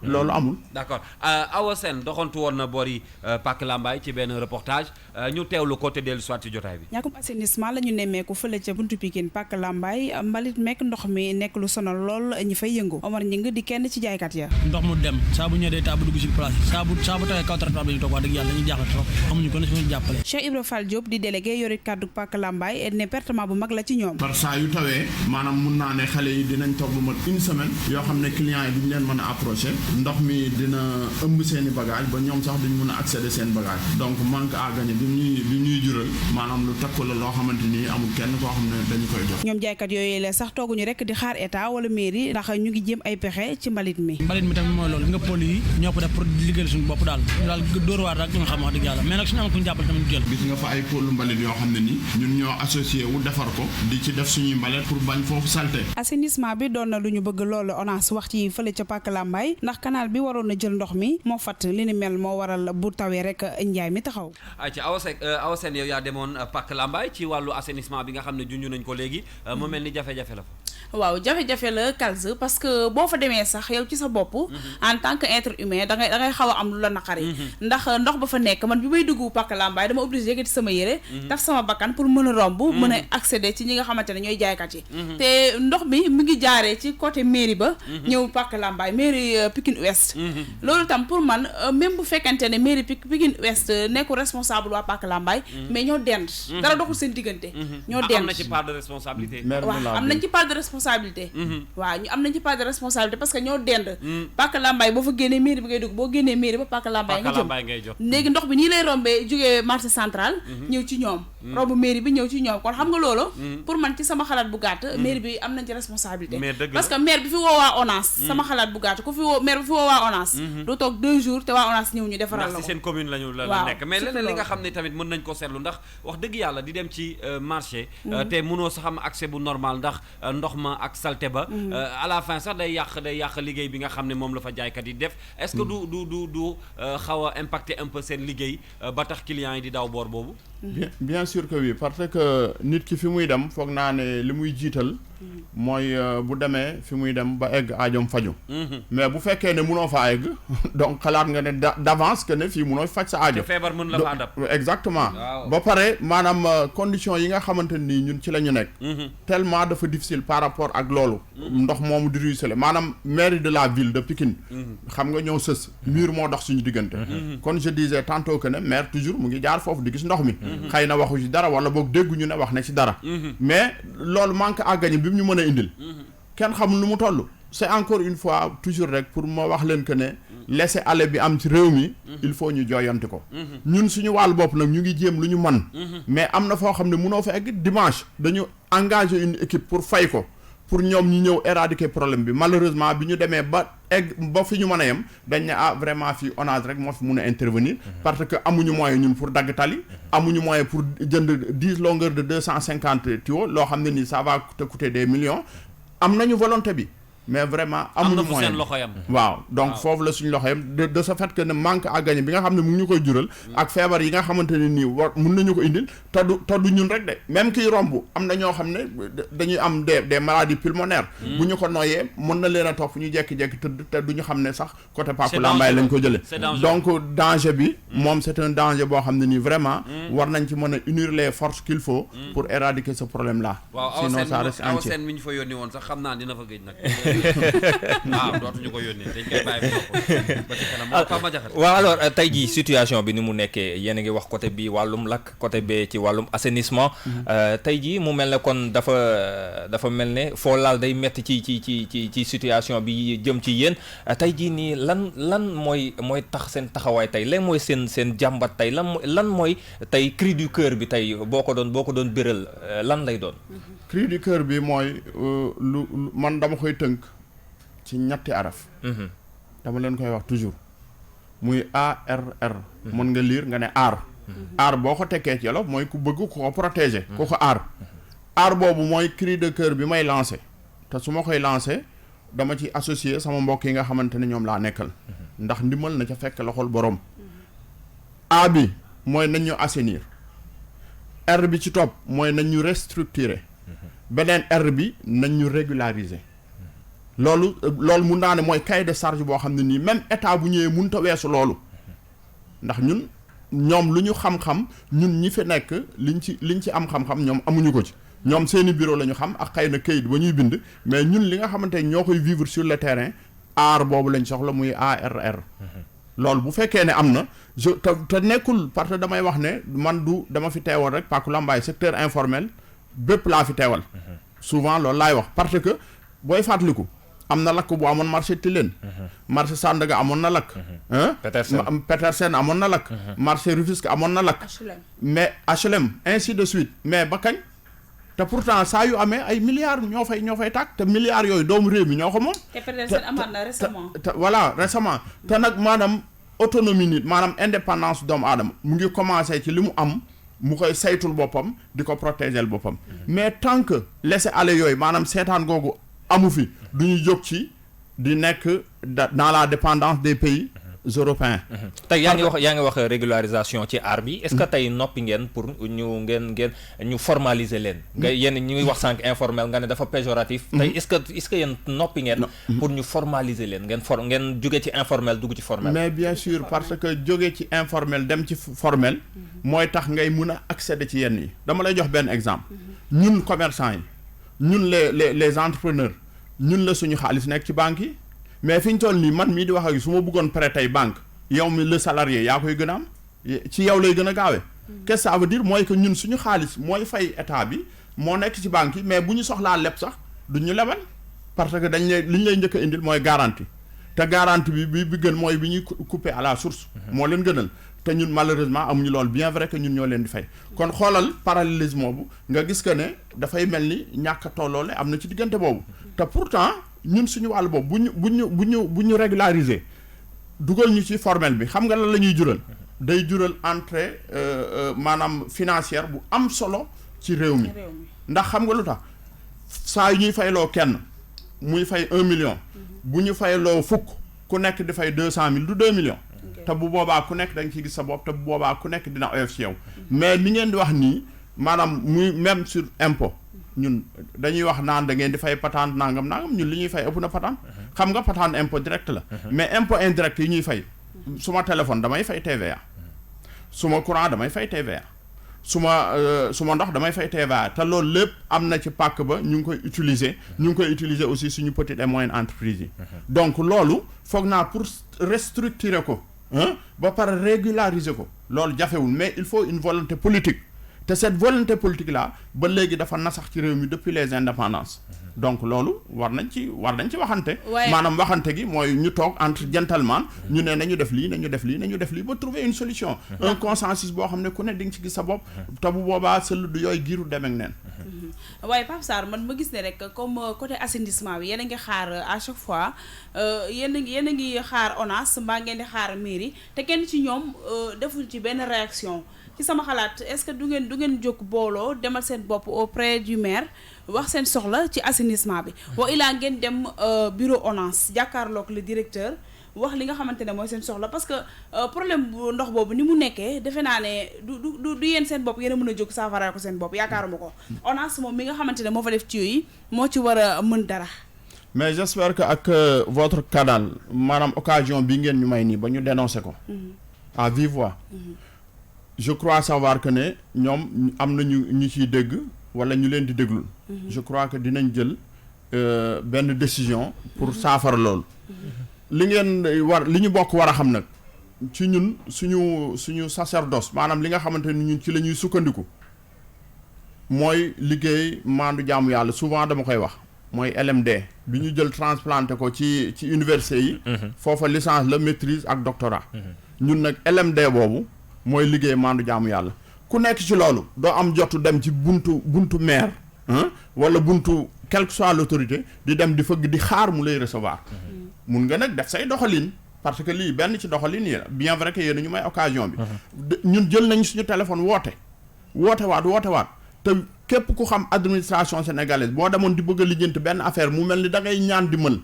loolu amul.
d'accord Awa Sène doxantu woon na boori Pàcc Lambaye ci benn reportage ñu teewlu ko te dellu soit ci jotaay bi.
ñàkkum assainissement la ñu nemmeeku fële ca buntu Pikine Pàcc Lambaye mbalit mekk ndox mi nekk lu sonal lool ñi fay yëngu Omar Ñing di kenn ci jaaykat ya.
ndox mu dem saa bu ñëwee day taa bu dugg si place saa bu tawee kaw trottoir bi ñu toog wax dëgg yàlla dañuy jaaxle trop amuñu ko ne suñu jàppale.
Cheikh Ibra Fall Diop di délégué yori kàddu Pàcc Lambaye ne pertement bu mag la ci ñoom.
par saa yu tawee maanaam mun naa ne xale yi dinañ toog lu mat une semaine yoo xam ne clients yi duñ leen mën a approché ndox mi dina ëmb seen i bagage ba ñoom sax duñ mën a accéder seen bagage donc manque à gagner bi ñuy jural maanaam lu takku la loo xamante ni amul kenn koo xam ne dañu koy jox.
ñoom jaaykat yooyu la sax tooguñu rek di xaar état wala mairie ndax ñu ngi jéem ay pexe ci mbalit mi
tamit mooy loolu nga pôle yi ñoo ko def pour liggéeyal suñu bopp daal ñu daal dóor waar rek nga xam wax dëgg yàlla mais nag suñu am ku ñu jàppale tamit jël
gis nga fa ay pôle mbalit yoo xam ne ni ñun ñoo associé wu defar ko di ci def suñuy mbalit pour bañ foofu salté.
assainissement bi doon na lu ñu bëgg loolu ONAS wax ci fële ca Pàcc Lambaye ndax canal bi waroon na jël ndox mi moo fatt li ni mel moo waral bu tawee rek njaay mi taxaw.
ci Awa Sène yow yaa demoon Pàcc Lambaye ci wàllu assainissement bi nga xam ne junj nañ ko léegi mu mel ni jafe-jafe la fa.
waaw jafe-jafe la Calze parce que boo fa demee sax yow ci sa bopp en tant que être humain da ngay xaw a am lu la naqari ndax ndox ba fa nekk man bi may dugg Pàcc Lambaye dama obligé yëkkati sama yére taf sama bakkan pour mën a romb mën a accéder ci ñi nga xamante ne ñooy jaaykat yi te ndox mi mu ngi jaaree ci côté mairie ba ñëw Pàcc Lambaye mairie Pikine Ouest loolu tam pour man même bu fekkente ne mairie Pikine Ouest nekkul responsable waa Pàcc Lambaye mais ñoo dend dara doxul seen diggante ñoo dend
am na ci part de responsabilité
waaw am nañ ci part de responsabilité waaw ñu am nañ ci part de responsabilité parce que ñoo dend Pàcc Lambaye boo fa génnee mairie bi ngay dugg boo génnee mairie ba Pàcc Lambaye nga jëm léegi ndox bi nii lay rombee jógee marché central ñëw ci ñoom romb mairie bi ñëw ci ñoom kon xam nga loolu pour man ci sama xalaat bu gàtt maire bi am nañ ci responsabilité parce que maire bi fi woo waa ONAS sama xalaat bu gàtt ku fi woo maire bi fi woo waa ONAS du toog 2 jours te waa ONAS ñëw ñu defaral la ko
ci seen commune lañu la nekk mais leneen li nga xam ne tamit mën nañ ko seetlu ndax wax dëgg yàlla di dem ci marché te mënoo sax am accès bu normal ndax ndox ma ak salte ba à la fin sax day yàq liggéey bi nga xam ne moom la fa jaaykat yi def est-ce que du xaw a impacter un peu seen liggéey ba tax clients yi di daw boor boobu
bien sûr que oui parce que nit ki fi muy dem foog naa ne li muy jiital mooy bu demee fi muy dem ba egg aajom faju mais bu fekkee ne munoo fa egg donc xalaat nga ne d'avance que ne fii munoo faj sa aajo
feebar mën la fa dab
exactement ba pare maanaam condition yi nga xamante nii ñun ci la ñu nekk tellement dafa difficile par rapport ak loolu ndox moomu di ruisseler maanaam mairie de la ville de Pikine xam nga ñëw sës mur moo dox suñu diggante kon je disais tantôt que ne maire toujours mu ngi jaar foofu di gis ndox mi xëy na waxu ci dara wala boog dégguñu ne wax na ci dara mais loolu manque à gagner bi mu ñu mën a indil kenn xamul nu mu toll c'est encore une fois toujours rek pour ma wax leen que ne laisser aller bi am ci réew mi il faut ñu jooyanti ko ñun suñu wàllu bopp nag ñu ngi jéem lu ñu mën mais am na foo xam ne mënoo fa egg dimanche dañu engager une équipe pour fay ko pour ñoom ñu ñëw éradiquer problème bi malheureusement bi ñu demee ba fi ñu mën a yem dañ ne vraiment fii ONAS rek moo fi mun a intervenir parce que amuñu moyen ñun pour dagg tali amuñu moyen pour jënd 10 longueurs de 250 tuyaux loo xam ne nii ça va te coûter des millions am nañu volonté bi mais vraiment amuñu moyen waaw donc foofu la suñu loxo yam de ce fait que ne manque à gagner bi nga xam ne mu ngi ñu koy jural ak feebar yi nga xamante ne nii war mun nañu ko indil te du ñun rek de même kiy romb am na ñoo xam ne dañuy am des maladies pulmonaires bu ñu ko noyyee mën na leen a topp ñu jekki-jekki tëdd te du ñu xam ne sax côté Paku Lambaye lañ ko jëlee donc danger bi moom c'est un danger boo xam ne nii vraiment war nañ ci mën a unir les forces qu'il faut pour éradiquer ce problème là sinon ça reste entier
mi ñu fa yónni woon sax xam naa dina fa gëj nag waaw dootuñu ko yónnee dañ koy bàyyi ba ci kanam
waaw alors tey jii situation bi ni mu nekkee yéen a ngi wax côté bi wàllum lakk côté bee ci wàllum assainissement tey jii mu mel ne kon dafa mel ne foo laal day metti ci situation bi jëm ci yéen tey jii nii lan mooy tax seen taxawaay tey lan mooy seen jàmbat tey lan mooy tey cri du cœur bi tey boo ko doon béral lan lay doon
cri du cœur bi mooy lu man dama koy tënk ci ñetti araf dama leen koy wax toujours muy ARR mën nga lire nga ne aar boo ko tekkee ci Wolof mooy ku bëgg ku ko protéger ku ko aar boobu mooy cri de cœur bi may lancé te su ma koy lancé dama ci associé sama mbokk yi nga xamante ne ñoom laa nekkal ndax ndimbal na ca fekk loxol borom A bi mooy nañ ñu assainir R bi ci topp mooy nañ ñu restructurer beneen R bi nañ ñu régulariser loolu mun naa ne mooy cahier de charge boo xam ne nii même état bu ñëwee mënut a weesu loolu ndax ñoom lu ñu xam-xam ñun ñi fi nekk liñ ci am xam-xam ñoom amuñu ko ci ñoom seeni bureau la ñu xam ak xëy na kayit ba ñuy bind mais ñun li nga xamante ñoo koy vivre sur le terrain aar boobu lañ soxla muy ARR loolu bu fekkee ne am na te nekkul parce que damay wax ne man dama fi teewal rek Paku Lambaye secteur informel bépp laa fi teewal souvent loolu laay wax parce que booy fàttaliku am na lakk bu amoon marché Tilène marché Sandaga amoon na lakk Petersen amoon na lakk marché Rufisque amoon na lakk mais HLM ainsi de suite mais ba kañ te pourtant saa yu amee ay milliards ñoo fay tàkk te milliards yooyu doomu réew mi ñoo ko moom
te Petersen amaat na récemment
voilà récemment te nag maanaam autonomie nit maanaam indépendance doomu aadama mu ngi commencé ci li mu am mu koy saytul boppam di ko protéger boppam mais tant que laisser aller yooyu maanaam seetaan googu amu fi du ñu jóg ci di nekk dans la dépendance des pays européens.
tey yaa ngi wax régularisation ci aar bi est-ce que tey noppi ngeen pour ñu formaliser leen. nga yéen ñu ngi wax sànq informel nga ne dafa péjoratif. tey est-ce que yéen noppi ngeen. pour ñu formaliser leen ngeen jóge ci informel dugg ci formel.
mais bien sûr parce que jóge ci informel dem ci formel. mooy tax ngay mun a accéder ci yenn yi. dama lay jox benn exemple. ñun commerçant yi ñun les entrepreneurs ñun la suñu xaalis nekk ci banque yi. mais fi ñu toll nii man mii di wax ak su ma bëggoon prêter banque yow mi le salarié yaa koy gën a am ci yow lay gën a gaawee. qu'est-ce que ça veut dire mooy que ñun suñu xaalis mooy fay état bi moo nekk ci banque yi mais bu ñu soxlaa leb sax duñ ñu lebal parce que li ñu lay njëkk a indil mooy garantie te garantie bi gën mooy bi ñuy couper à la source. moo leen gënal te ñun malheureusement amuñu loolu bien vrai que ñun ñoo leen di fay. kon xoolal parallélisme boobu nga gis que ne dafay mel ni ñàkk a tolloole am na ci diggante boobu te pourtant. ñun suñu wàll boobu bu ñu régulariser dugal ñu ci formel bi xam nga lan la ñuy jural day jural entrée maanaam financière bu am solo ci réew mi ndax xam nga lu tax saa yu ñuy fayloo kenn muy fay 1 million bu ñu fayloo fukk ku nekk di fay 200,000 du 2 millions te bu boobaa ku nekk da nga ciy gis sa bopp te bu boobaa ku nekk dina oyof ci yow mais li ngeen di wax nii maanaam muy même sur impôt ñun dañuy wax naan da ngeen di fay patente nangam ñun li ñuy fay ëpp na patente xam nga patente impôt direct la mais impôt indirect yi ñuy fay suma téléphone damay fay TVA suma courant damay fay TVA suma ndox damay fay TVA te loolu lépp am na ci pàkk ba ñu ngi koy utiliser aussi suñu petite et moyenne entreprise yi donc loolu foog naa pour restructurer ko ba pare régulariser ko loolu jafewul mais il faut une volonté politique te cette volonté politique là ba léegi dafa nasax ci réew mi depuis les indépendances donc loolu war nañ ci waxante maanaam waxante gi mooy ñu toog entre gentleman ñu ne nañu def lii ba trouver une solution un consensus boo xam ne ku ne di nga ci gis sa bopp te bu boobaa sëll du yooyu giiru dem ak neen
waaye Pape Sarr man ma gis ne rek comme côté assainissement bi yéen a ngi xaar à chaque fois yéen a ngi xaar ONAS mbaa ngeen di xaar mairie te kenn ci ñoom deful ci benn réaction ci sama xalaat est-ce que du ngeen jóg booloo demal seen bopp auprès du maire wax seen soxla ci assainissement bi wa ilaa ngeen dem bureau ONAS jàkkaarloog le directeur wax li nga xamante ne mooy seen soxla parce que problème bu ndox boobu ni mu nekkee defe naa ne du yéen seen bopp yéen a mën a jóg saafara ko seen bopp yaakaaruma ko ONAS moom mi nga xamante ne moo fa def tuyau yi moo ci war a mën dara.
mais j'espère que ak votre canal maanaam occasion bi ngeen ñu may nii ba ñu dénoncer ko. à vive voix. je crois savoir que ne ñoom am nañu ñu ciy dégg wala ñu leen di déglul. je crois que dinañ jël benn décision pour saafara loolu. li ngeen li ñu bokk war a xam nag ci ñun suñu sacerdoce maanaam li nga xamante ni ñun ci la ñuy sukkandiku mooy liggéey maandu jaamu yàlla souvent dama koy wax mooy LMD bi ñu jël transplanté ko ci université yi. foofa licence la maîtrise ak doctorat. ñun nag LMD boobu mooy liggéey maandu jaamu yàlla ku nekk ci loolu doo am jotu dem ci buntu maire wala buntu quelle que soit l'autorité di dem di fëgg di xaar mu lay recevoir. mun nga nag def say doxalin parce que lii benn ci doxalin yi la bien vrai que yéen ñu may occasion bi. ñun jël nañ suñu téléphone woote waat te képp ku xam administration sénégalaise boo demoon di bëgg a lijjanti benn affaire mu mel ni da ngay ñaan di mën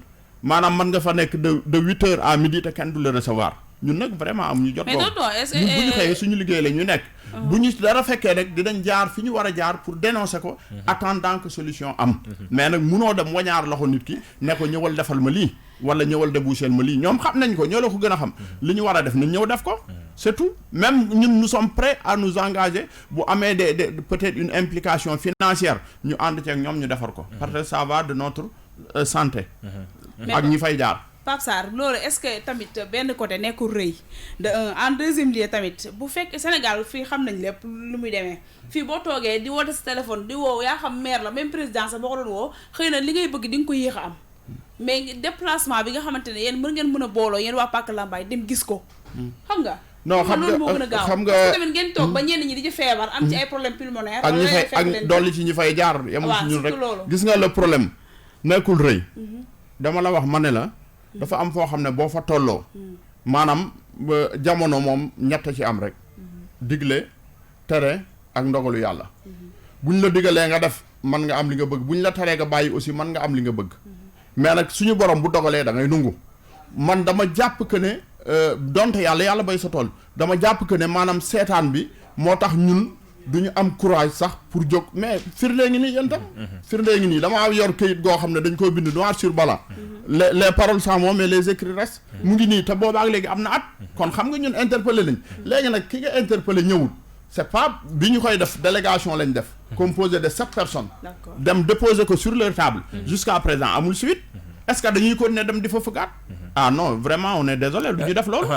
maanaam mën nga fa nekk de 8h à midi te kenn du la recevoir ñun nag vraiment am ñu jot.
mais non
ñun bu ñu xëyee suñu liggéey la ñu nekk. bu ñu dara fekkee rek dinañ jaar fi ñu war a jaar pour dénoncer ko. attendant que solution am. mais nag munoo dem wañaar loxo nit ki ne ko ñëwal defal ma lii. wala ñëwal déboucher ma lii ñoom xam nañ ko ñoo la ko gën a xam. li ñu war a def nañ ñëw def ko. c'est tout même ñun nous sommes prêts à nous engager bu amee des peut-être une implication financière ñu ànd ceeg ñoom ñu defar ko. parce que ça va de notre santé. ak ñi fay jaar.
Pape Sarr loolu est-ce que tamit benn côté nekkul rëy de en deuxième lieu tamit bu fekk Sénégal fii xam nañ lépp lu muy demee fii boo toogee di woote sa téléphone di woo yaa xam maire la même président sax boo ko doon woo xëy na li ngay bëgg di nga ko yéex a am mais déplacement bi nga xamante ne yéen mën ngeen mën a booloo yéen waa Pàcc Lambaye dem gis ko xam nga.
non xam nga
moo gën a gaaw
xam nga
parce que tamit ngeen toog ba ñenn ñi di ci feebar am ci ay problème pulmonaire
ak ñi fay ak dolli ci ñi fay jaar yemul ci ñun rek gis nga le problème nekkul rëy dama la wax ma ne la dafa am foo xam ne boo fa tolloo maanaam jamono moom ñett ci am rek digle tere ak ndogalu yàlla buñ la digalee nga def mën nga am li nga bëgg buñ la teree nga bàyyi aussi mën nga am li nga bëgg mais nag suñu borom bu dogalee da ngay nungu man dama jàpp que ne donte yàlla bay sa tool dama jàpp que ne maanaam seetaan bi moo tax ñun duñu am courage sax pour jóg mais firndee ngi nii yéen tam firndee ngi nii dama yor këyit goo xam ne dañ koy bind noir sur blanc les paroles sont mots mais les écrits restent mu ngi nii te boobaak léegi am na at kon xam nga ñun interpellé lañ léegi nag ki nga interpellé ñëwul c'est pas bi ñu koy def délégation lañ def composé de 7 personnes dem déposer ko sur leur table jusqu'à présent amul suite est-ce que dañuy continuer dem di fa fëggaat ah non vraiment on est désolé du ñu def loolu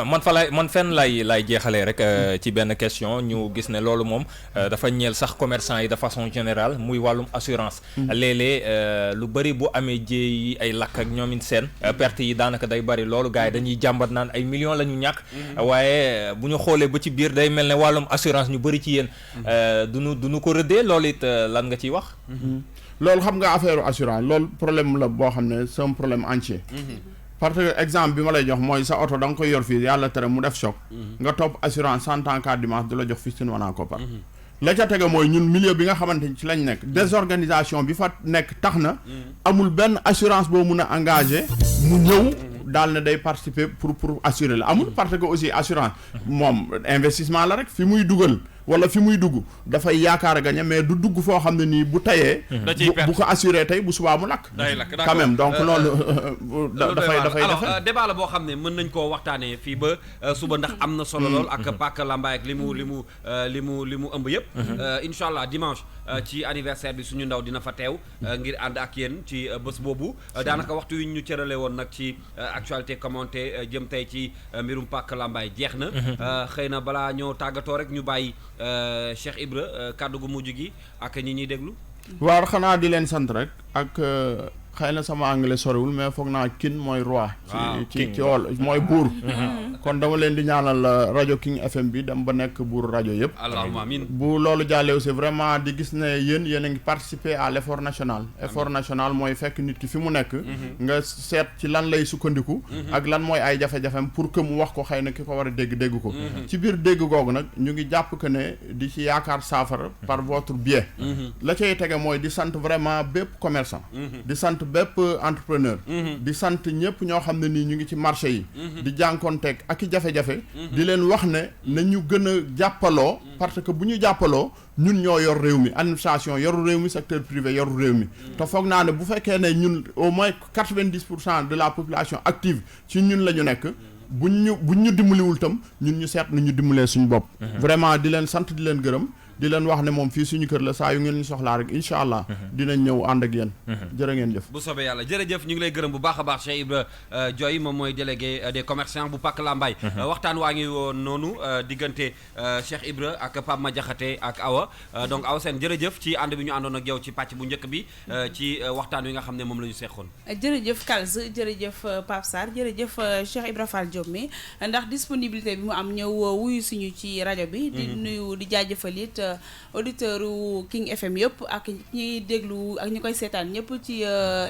man fenn lay jeexalee rek ci benn question ñu gis ne loolu moom dafa ñeel sax commerçant yi de façon générale muy wàllum assurance léeg-léeg lu bëri bu amee jéey ay lakk ak ñoomin seen perte yi daanaka day bëri loolu gars yi dañuy jàmbat naan ay millions la ñu ñàkk waaye bu ñu xoolee ba ci biir day mel ne wàllum assurance ñu bëri ci yéen duñu ko rëddee loolu it lan nga ciy wax
loolu xam nga affaire assurance loolu problème la boo xam ne c'est un problème entier parce que exemple bi ma lay jox mooy sa oto da nga koy yor fii yàlla tere mu def choc nga topp assurance 100 ans 4 dimanche di la jox fii sin wanaa koppar la ca tege mooy ñun milieu bi nga xamante ni ci lañ nekk désorganisation bi fa nekk tax na amul benn assurance boo mun a engagé mu ñëw daal ne day participer pour assurer la amul parce que aussi assurance moom investissement la rek fi muy dugal wala fi muy dugg dafay yaakaar a gagné mais du dugg foo xam ne nii bu tayee bu ko assuré tey bu subaa mu lakk quand même donc loolu dafay
alors débat la boo xam ne mën nañ koo waxtaanee fii ba suba ndax am na solo lool ak Pàcc Lambaye ak li mu ëmb yëpp incha allah dimanche ci anniversaire bi suñu ndaw dina fa teew ngir ànd ak yéen ci bés boobu daanaka waxtu yu ñu cërale woon nag ci actualité commenté jëm tey ci mbirum Pàcc Lambaye jeex na xëy na balaa ñoo tàggatoo rek ñu bàyyi Cheikh Ibra kàddu gu mujj gi ak ñi ñuy déglu
waaw xanaa di leen sant rek ak xëy na sama anglais soriwul mais foog naa king mooy roi. ci wol mooy buur. kon dama leen di ñaanal rajo King FM bi dem ba nekk buur rajo yëpp.
allahumma amiin.
bu loolu jàllee aussi vraiment di gis ne yéen a ngi participer à l' effort national. effort national mooy fekk nit ki fi mu nekk. nga seet ci lan lay sukkandiku. ak lan mooy ay jafe-jafem pour que mu wax ko xëy na ki ko war a dégg ko. ci biir dégg googu nag ñu ngi jàpp que ne di ci yaakaar saafara par votre biais. la cay tege mooy di sant vraiment bépp commerçant. di sant bépp entrepreneur. di sant ñëpp ñoo xam ne nii ñu ngi ci marché yi. di jànkoonteeg ak i jafe-jafe. di leen wax ne nañu gën a jàppaloo. parce que bu ñu jàppaloo ñun ñoo yor réew mi administration yoru réew mi secteur privé yoru réew mi. te foog naa ne bu fekkee ne ñun au moins 90% de la population active ci ñun la ñu nekk. buñ ñu dimbaliwul tam ñun ñu seet nu ñu dimbalee suñu bopp. vraiment di leen sant di leen gërëm. di leen wax ne moom fii suñu kër la saa yu ngeen ñu soxlaa rek incha allah. dinañ ñëw ànd ak yéen. jërë ngeen jëf.
bu soobee yàlla jërëjëf ñu ngi lay gërëm bu baax a baax Cheikh Ibra Dioye moom mooy délégué des commerçants bu Pàcc Lambaye. waxtaan waa ngi woon noonu diggante Cheikh Ibra ak Pape Madiakhaté ak Awa donc Awa Sène jërëjëf ci ànd bi ñu àndoon ak yow ci pàcc bu njëkk bi ci waxtaan wi nga xam ne moom la ñu seexoon.
jërëjëf Kals jërëjëf Pape Sarr jërëjëf Cheikh Ibra Fall Diop mi ndax disponibilité bi mu am ñëw wuyu suñu ci rajo bi. di nuyu di jaajëfal it auditeur u King FM yëpp ak ñuy déglu ak ñi koy seetaan ñëpp ci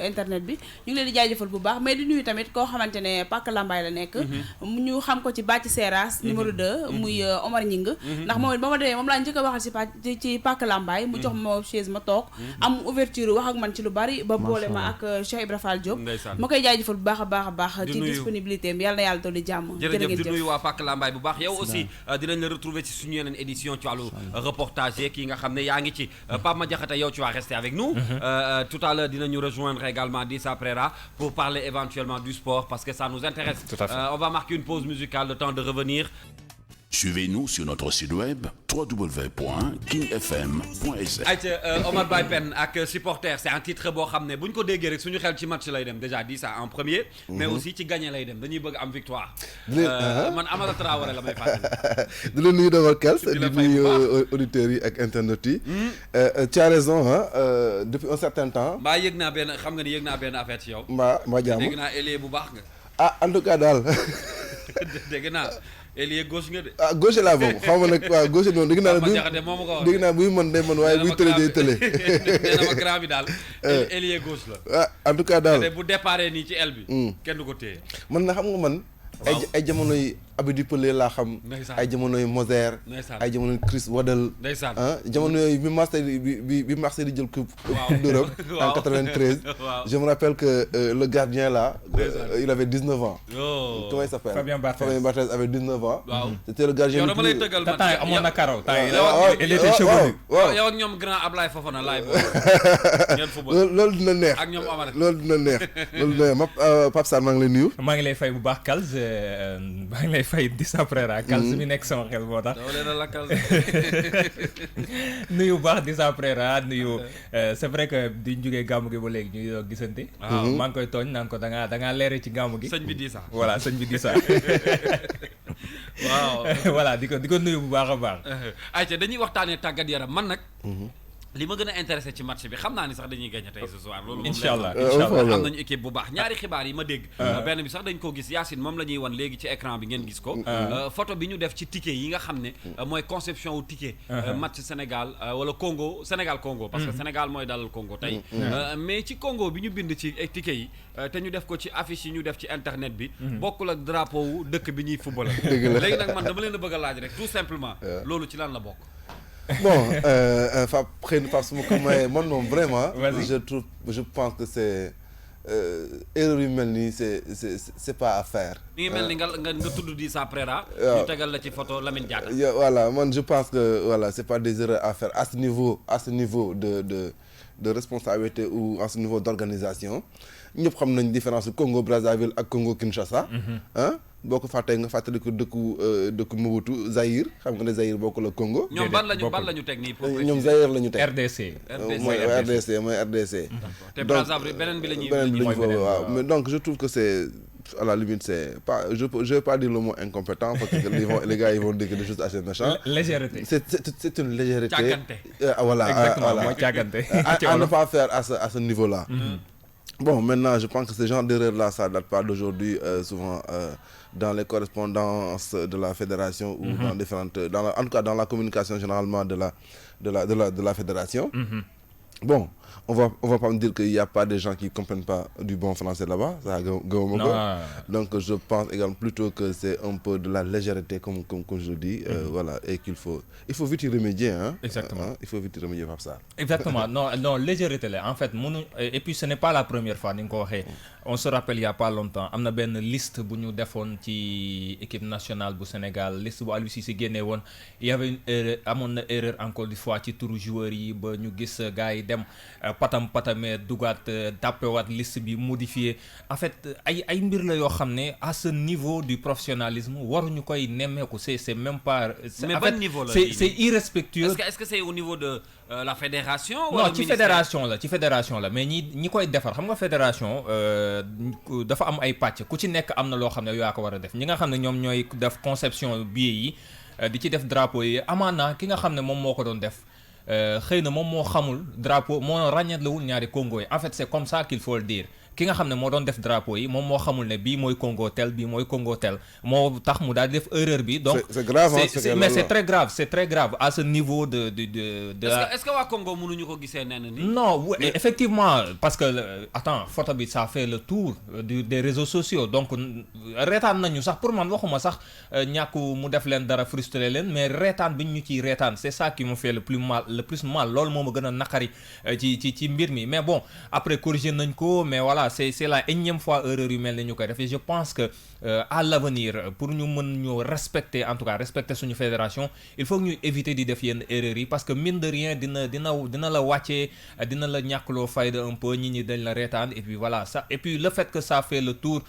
internet bi ñu ngi leen di jaajëfal bu baax mais di nuyu tamit koo xamante ne Pàcc Lambaye la nekk. ñu xam ko ci Bàcc Seras numéro 2 muy Omar Ñing ndax moom ba ma demee moom laa njëkk a waxal ci Pàcc Lambaye mu jox ma chaise ma toog am ouverture wax ak man ci lu bari ba boole ma ak Cheikh Ibra Fall Diop ma koy jaajëfal bu baax a baax a baax ci disponibilité bi yàlla na yàlla dolli jàmm.
jërëjëf di nuyu waa Pàcc Lambaye bu baax yow aussi dinañ la retrouver ci suñu yeneen édition ci wàllu reportage kii nga xam ne yaa ngi ci Pape Madiakhaté yow tu vas rester avec nous. Tout à l'heure dinañu rejoindre également Dissa Préra pour parler éventuellement du sport parce que ça nous intéresse.
Tout à fait.
On va marquer une pause musicale, le temps de revenir.
Suivez-nous sur notre site web www.kingfm.sn.
ayca Omar Baye Pène ak supporter c'est un titre boo xam ne bu ñu ko déggee rek suñu xel ci match lay dem déjà dit ça en premier. mais aussi ci gagné lay dem dañuy bëgg am victoire. man Amara Traoré la may fàttali.
di la nuyu d'abord Kals di nuyu auditeurs yi ak internautes yi. tu as raison depuis un certain temps.
mbaa yëg naa benn xam nga ni yëg naa benn affaire ci yow.
mbaa jàmm
dégg naa ailier bu baax nga.
ah en tout cas daal.
dégg naa. ailier gauche nga de.
ah gauche laa boobu xaw ma nag waaw gauche noonu dégg naa. dégg naa buy mën day mën waaye buy tële day tële.
nee na ma grand bi daal. ailier gauche la.
ah en tout cas daal
bu déparé nii ci aile bi. kenn du ko téye.
man na xam nga man. ay jamonoy Abidou Pelé laa xam. ay jamonoy Moser. ay jamonoy Chris Waddle. jamono yooyu bi Marseille di jël coupe d'Europe en 93. je me rappelle que le gardien là. il avait 19 ans. comment il s'appelle Fabien Barthez avait 19 ans. c'était le gardien.
yow dama lay tëggal man
temps amoon na karaw.
il était chevelu.
yow ak ñoom grand Ablaye Fofana laay boobu. ngeen football
loolu dina neex.
ak ñoom Amara.
loolu dina neex. Pape Sarr maa ngi lay nuyu.
maa ngi lay fay bu baax Kals maa ngi lay fay Dissa Préra Kals mi nekk sama xel moo tax. nuyu bu baax Dissa Préra nuyu c'est vrai que diñ jógee gàmmu gi ba léegi ñu ngi gisante. maa ngi koy tooñ naan ko da ngaa leere ci gàmmu gi.
sëñ bi Dissa.
voilà sëñ bi Dissa.
waaw.
voilà di ko nuyu bu baax a baax.
ayca dañuy waxtaanee tàggat yaram man nag. li ma gën a intéressé ci match bi xam naa ni sax dañuy gagné tey ce soir. loolu moom
incha allah
am nañu équipe bu baax ñaari xibaar yi ma dégg. benn bi sax dañ ko gis Yacine moom la ñuy wan léegi ci écran bi ngeen gis ko. photo bi ñu def ci ticket yi nga xam ne. mooy conception wu ticket. match Sénégal wala Congo Sénégal Congo. parce que Sénégal mooy dalal Congo tey. mais ci Congo bi ñu bind ci ticket yi te ñu def ko ci affiche yi ñu def ci internet bi. bokkul ak drapeau wu dëkk bi ñuy football. léegi nag man dama leen a bëgg a laaj rek tout simplement. loolu ci lan la bokk.
bon xëy na Pape su ma ko mayee man moom vraiment. je pense que c'est erreur yu mel nii c'est pas à faire.
mi ngi mel ni nga tudd Dissa Préra. ñu tegal la ci photo Lamine Diatta.
voilà man je pense que voilà c'est pas des erreurs à faire à ce niveau de responsabilité ou à ce niveau d'organisation ñëpp xam nañ différence Congo Brazzaville ak Congo Kinshasa. boo ko fàttee nga fàttali ko dëkku Mobutu Zaïre xam nga ne Zaïre bokk la Congo.
ñoom ban lañu teg nii pour
ñoom Zaïre la ñu teg.
RDC.
mooy RDC.
te Brazzaville beneen bi la ñuy
waaw mais donc je trouve que c'est à la limite c'est pas je vais pas dire le mot incompétent parce que les gars ils vont dire des choses assez méchantes.
légèreté.
c'est une légèreté.
càggante.
voilà
exactement mooy càggante.
à ne pas faire à ce niveau là. Bon, maintenant, je pense que ce genre d'erreur-là, ça date pas d'aujourd'hui, souvent dans les correspondances de la fédération ou dans différentes, en tout cas dans la communication généralement de la fédération. Bon, on va pas me dire qu'il n'y a pas des gens qui comprennent pas du bon français là-bas, ça donc je pense également plutôt que c'est un peu de la légèreté comme je dis, voilà, et qu'il faut vite y remédier, hein.
Exactement.
Il faut vite y remédier par ça.
Exactement. Non, légèreté là. En fait, et puis ce n'est pas la première fois, on se rappelle il y a pas longtemps, amna ben liste bu ñu defoon ci équipe nationale bu Sénégal, liste bu Aliou Cissé génné won, il y avait une erreur, amone erreur encore une fois ci turu joueurs yi ba ñu gis gars yi dem patamé dugaat tappewaat liste bi modifié. En fait ay mbir la yoo xam ne à ce niveau du professionnalisme waruñu koy nemmeeku, c'est même pas,
mais en fait, niveau là,
c'est irrespectueux.
Est-ce que c'est au niveau de la fédération?
Non, ci fédération la mais ñi koy defar xam nga fédération dafa am ay pàcc ku ci nekk am na loo xam ne yaa ko war a def. Ñi nga xam ne ñoom ñooy def conception billet yi di ci def drapeau yi amaana ki nga xam ne moom moo ko doon def xëy na moom moo xamul drapeau moo ràññeetlewul ñaari Congo yi. En fait c'est comme ça qu'il faut le dire. Ki nga xam ne moo doon def drapeau yi moom moo xamul ne bii mooy Congo tel bii mooy Congo tel moo tax mu daal di def erreur bi. Donc
c'est grave,
mais c'est très grave à ce niveau de
est-ce que waa Congo mënuñu ko gisee nenn ni?
Non, effectivement, parce que attends, photo bi ça fait le tour des réseaux sociaux. Donc reetaan nañu sax pour man waxuma sax ñàkk mu def leen dara frustré leen, mais reetaan bi ñu ciy reetaan c'est ça qui me fait le plus mal loolu moo ma gën a naqari ci mbir mi. Mais bon après corriger nañ ko, mais voilà c'est la énième fois erreur yu mel ni ñu koy def. Et je pense que à l'avenir pour ñu mën ñu respecter, en tout cas respecter suñu fédération, il faut que ñu éviter di def yenn erreurs yi, parce que mine de rien dina la wàccee, dina la ñàkkloo fayda un peu, ñi dañ la reetaan. Et puis voilà ça, et puis le fait que ça fait le tour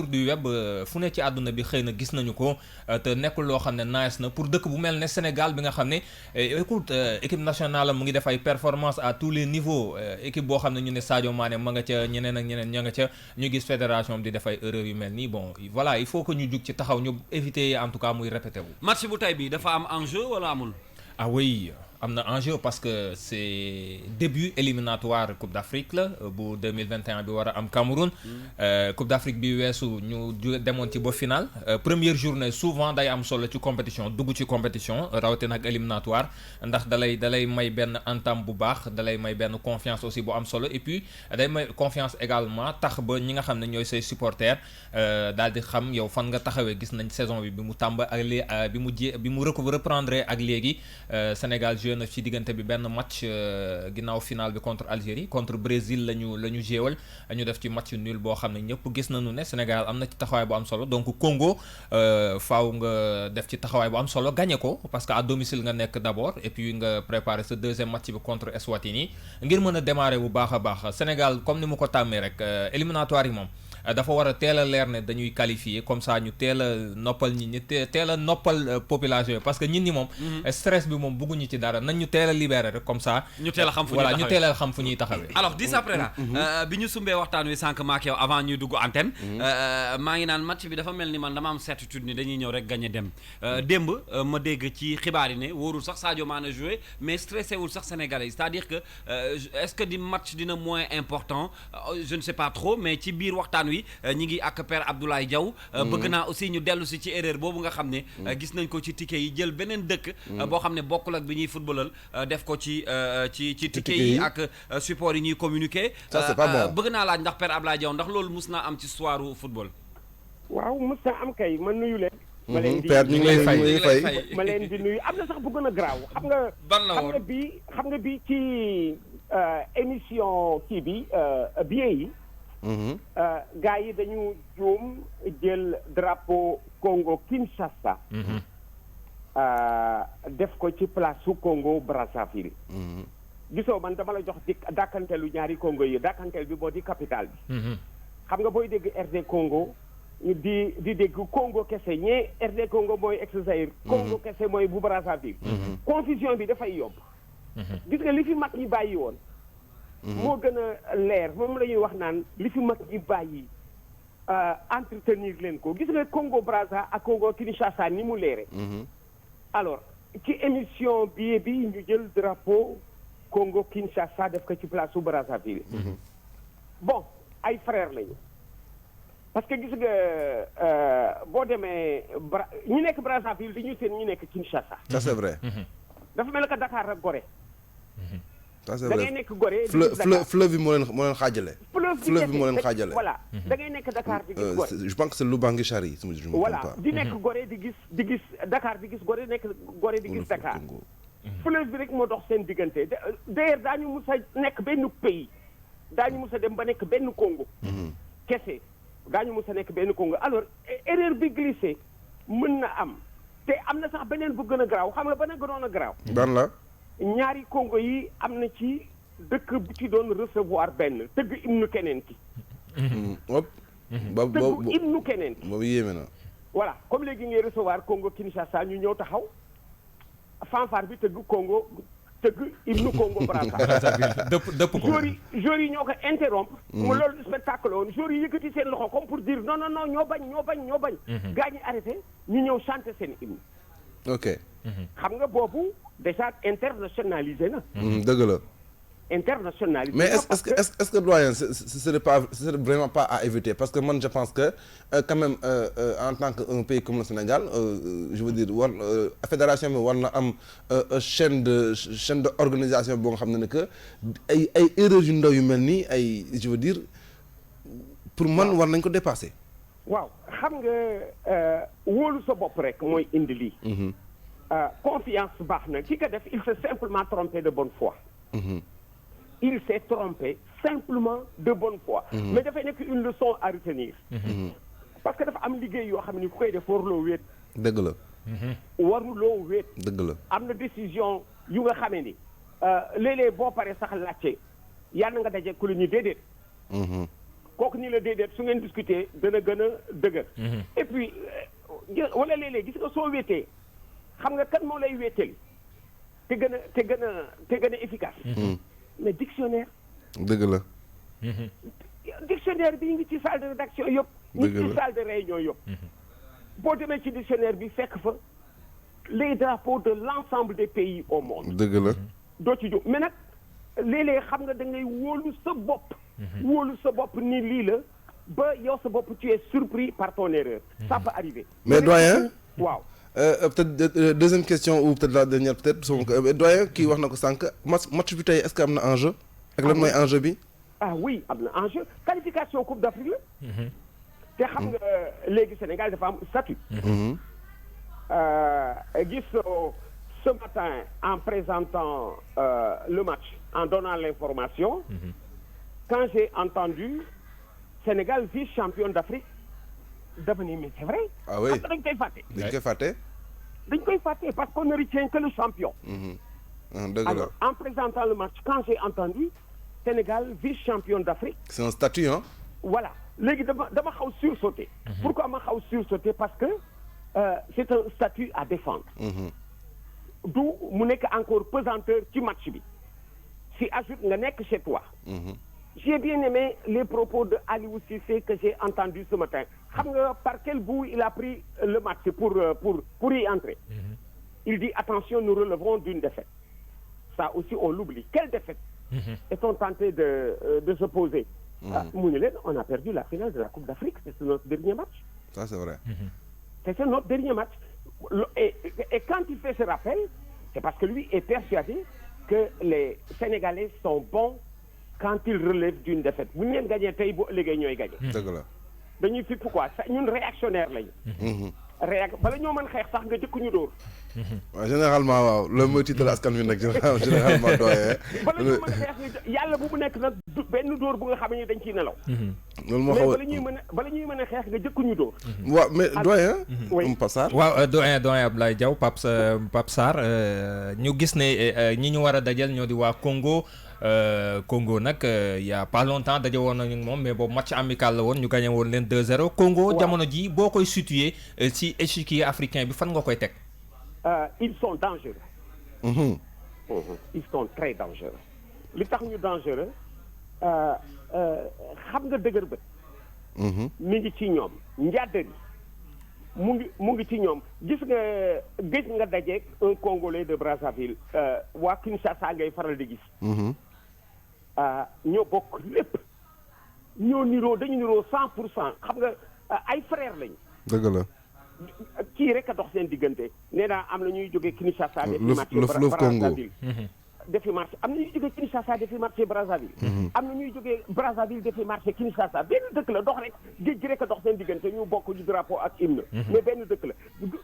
du web fu ne ci àdduna bi xëy na gis nañu ko te nekkul loo xam ne nice na pour dëkk bu mel ne Sénégal bi nga xam ne écoute équipe nationale mu ngi def ay performances à tous les niveaux. Équipe boo xam ne ñu ne Sadio Mané ma nga ca ñeneen ak ñeneen ña nga ca, ñu gis fédération di def ay erreurs yu mel nii. Bon voilà, il faut que ñu jug ci taxaw, ñu éviter en tout cas muy répété wu.
Match bu tay bi dafa am enjeu wala amul?
Ah oui, am na enjeu parce que c'est début éliminatoire Coupe d'Afrique la bu 2021 bi war a am Cameroun. Coupe d'Afrique bi weesu ñu demoon ci ba final. Première journée souvent day am solo ci compétition, dugg ci compétition rawatina ak éliminatoire, ndax dalay may benn entame bu baax, dalay may benn confiance aussi bu am solo. Et puis day may confiance également tax ba ñi nga xam ne ñooy say supporters daal di xam yow fan nga taxawee. Gis nañ saison bi mu tàmba ak bi mu reprendre ak léegi Sénégal na ci diggante bi benn match ginnaaw final bi contre Algérie, contre Brésil lañu jéewal, ñu def ci match nul boo xam ne ñëpp gis nañu ne Sénégal am na ci taxawaay bu am solo. Donc Congo faaw nga def ci taxawaay bu am solo, gagné ko parce que à domicile nga nekk d'abord, et puis nga préparer ce deuxième match bi contre Eswatini ngir mën a démarrer bu baax a baax. Sénégal comme ni mu ko tàmmee rek éliminatoire yi moom dafa war a teel a leer ne dañuy qualifier, comme ça ñu teel a noppal ñi teel a noppal population yi, parce que ñit ñi moom stress bi moom bëgguñu ci dara, nañ ñu teel a libérer rek, comme ça
ñu teel a xam fu
voilà ñu teel a xam fu ñuy taxawee.
Alors 10 après là bi ñu sumbee waxtaan wi sànq maak yow avant ñuy dugg antenne maa ngi naan match bi dafa mel ni man dama am certitude ni dañuy ñëw rek gagné dem. Démb ma dégg ci xibaar yi ne wóorul sax Sadio Mané joué, mais stressé wul sax Sénégalais yi, c'est-à-dire que est-ce que di match dina moins important, je ne sais pas trop, mais ci biir waxtaan wi ñi ngi ak Père Abdoulaye Diaw. bëgg naa aussi ñu dellu si ci erreur boobu nga xam ne gis nañ ko ci ticket yi, jël beneen dëkk boo xam ne bokkul ak bi ñuy footballal def ko ci ticket yi ak support yi ñuy communiquer.
Ça c'est pas bon.
bëgg naa laaj ndax Père Abdoulaye Diaw ndax loolu mus naa am ci histoire football?
waaw mus na am kay, ma nuyu leen. ma leen di
Père ñu ngi lay fay.
ma leen di nuyu. Am na sax bu gën a garaaw xam nga.
ban la woon
xam nga bi ci émission kii bi billet yi. gars yi dañu juum jël drapeau Congo Kinshasa. def ko ci place su Congo Brazzaville. gisoo man dama la jox di dàkkantelu ñaari Congo yi, dàkkantel bi moo di capitale bi. xam nga booy dégg RD Congo di dégg Congo kese, ñee RD Congo mooy ex-Zaïre, Congo kese mooy bu Brazzaville. Confusion bi dafay yomb. gis nga li fi mag ñi bàyyi woon. moo gën a leer, moom la ñuy wax naan li fi mag ñi bàyyi entretenir leen ko. Gis nga Congo Brazza ak Congo Kinshasa ni mu leere. Alors ci émission bi ñu jël drapeau Congo Kinshasa def ko ci place su Brazzaville. Bon ay frères lañu parce que gis nga boo demee ñi nekk Brazzaville dañuy seen ñi nekk Kinshasa.
ça c'est vrai.
dafa mel ne que Dakar ak Gorée.
ça c'est
da
vrai
ngay nekk Gorée.
fleuve bi moo leen xaajale.
fleuve
bi moo leen xaajale.
voilà da ngay nekk Dakar di gis Gorée.
je pense que c'est Lubangui-Chari si je me trompe
voilà
pas.
di nekk Gorée di gis Dakar di gis Gorée nekk Gorée di gis Dakar. fleuve bi rek moo dox seen diggante d'ailleurs daañu mus a nekk benn pays daañu mus a dem ba nekk benn Congo. kese daañu mus a nekk benn Congo alors erreur bi glissé mën na am te am na sax beneen bu gën a garaaw xam nga ba na gënoon a garaaw.
ban la.
ñaari Congo yi am na ci dëkk bu ci doon recevoir benn tëgg hymne keneen ki.
hop.
tëgg hymne keneen ki.
boobu yéeme na.
voilà comme léegi ngay recevoir Congo Kinshasa ñu ñëw taxaw fanfare bi tëgg Congo tëgg hymne Congo Brazzaville.
dëpp ko.
joueurs yi ñoo ko interrompre. mu loolu spectacle woon joueurs yi yëkkati seen loxo comme pour dire non non non ñoo bañ. gaa ñi arrêté ñu ñëw chanter seen hymne.
ok.
xam nga boobu déjà internationalisé na.
dëgg la.
internationalisé
mais est-ce que doyen c'est vraiment pas à éviter parce que moi je pense que quand même en tant qu'un pays comme le Sénégal je veux dire la fédération bi war na am chaîne d'organisation boo nga xam ne que ay erreurs yu ndaw yu mel nii ay je veux dire pour man war nañ ko dépasser.
waaw xam nga wóolu sa bopp rek mooy indi lii. confiance baax na ki ko def il s'est simplement trompé de bonne foi. Il s'est trompé simplement de bonne foi. Mais dafay nekk une leçon à retenir. parce que dafa am liggéey yoo xam ne ku koy def waruloo wéet.
dëgg la.
waruloo wéet.
dëgg la.
am na décision yu nga xamee ni léeg-léeg boo paree sax laajte yàlla nga daje ku la ñu déedéet. kooku ni la déedéet su ngeen discuter dana gën a dëgër. et puis wala léeg-léeg gis nga soo wéetee xam nga kan moo lay wéetali te gën a efficace. mais dictionnaire.
dëgg la.
dictionnaire bi ngi ci salle de rédaction yëpp.
dëgg la
ñu ci salle de réunion yëpp. boo demee ci dictionnaire bi fekk fa les drapeaux de l'ensemble des pays au monde.
dëgg la.
doo ci jóg mais nag léeg-léeg xam nga da ngay wóolu sa bopp. wóolu sa bopp ni lii la ba yow sa bopp tu es surpris par ton erreur. ça peut arriver.
mais doyen.
waaw.
peut-être deuxième question ou peut-être la dernière peut-être doyen kii wax na ko sànq match bi tey est-ce que am na enjeu. ak lan mooy enjeu bi.
ah oui am na enjeu qualification Coupe d'Afrique la. te xam nga léegi Sénégal dafa am statut. gis ce matin en présentant le match en donnant l'information. Quand j'ai entendu Sénégal vice-champion d'Afrique dama ni mais c'est vrai.
ah oui
parce que dañ koy fàtte.
dañ koy fàtte.
dañ koy fàtte parce qu'on ne retient que le champion.
dëgg la.
Alors en présentant le match quand j'ai entendu Sénégal vice-champion d'Afrique.
c'est un statut hein.
voilà léegi dama xaw sursauter. pourquoi ma xaw sursauter parce que c'est un statut à défendre. du mu nekk encore pesanteur ci match bi si ajoute nga nekk chez toi. J'ai bien aimé les propos de Aliou Cissé que j'ai entendu ce matin. Xam nga par quel bout il a pris le match pour y entrer. Il dit attention, nous relèverons d'une défaite. Ça aussi on l'oublie. Quelle défaite est-on tenté de se poser? mu ne leen on a perdu la finale de la Coupe d'Afrique, c'est notre dernier match.
Ça c'est vrai.
C'est notre dernier match. Et quand il fait ce rappel, c'est parce que lui est persuadé que les Sénégalais sont bons quand ils relèvent d'une défaite. bu ñu leen gagné tey bu ëllëgee ñooy gagné.
dëgg la.
dañuy fi pourquoi ñun réactionnaire lañu. bala ñoo mën xeex sax nga jëkk ñu dóor.
waaw généralement waaw loolu mooy tiital askan wi nag généralement doyee.
bala ñoo mën xeex yàlla bu mu nekk nag benn dóor bu nga xam ne dañ ciy nelaw.
loolu moo xaw a
mais bala ñuy mën a xeex nga jëkk ñu dóor.
waaw mais doyen. Pape Sarr.
waaw doyen Abdoulaye Diaw Pape Sarr ñu gis ne ñi ñu war a dajal ñoo di waa Congo. Congo nag y a pas longtemps daje woon nañu moom mais boobu match amical la woon ñu gagné woon leen 2-0. Congo jamono ji boo koy situé ci échiquier africain bi fan nga koy teg.
Ils sont dangereux. Ils sont très dangereux. li tax ñu dangereux xam nga dëgër bët. mi ngi ci ñoom njàddar yi mu ngi ci ñoom gis nga gëj nga dajeeg un Congolais de Brazzaville waa Kinshasa ngay faral di gis. ñoo bokk lépp ñoo niroo dañu niroo 100% xam nga ay frère lañ.
dëgg la.
kii rek a dox seen diggante nee naa am na ñuy jógee Kinshasa. defi marché am na ñuy jógee Kinshasa defi marché Brazzaville. am na ñuy jógee Brazzaville defi marché Kinshasa benn dëkk la dox rek géej gi rek a dox seen diggante ñu bokk du drapeau ak hymne. mais benn dëkk la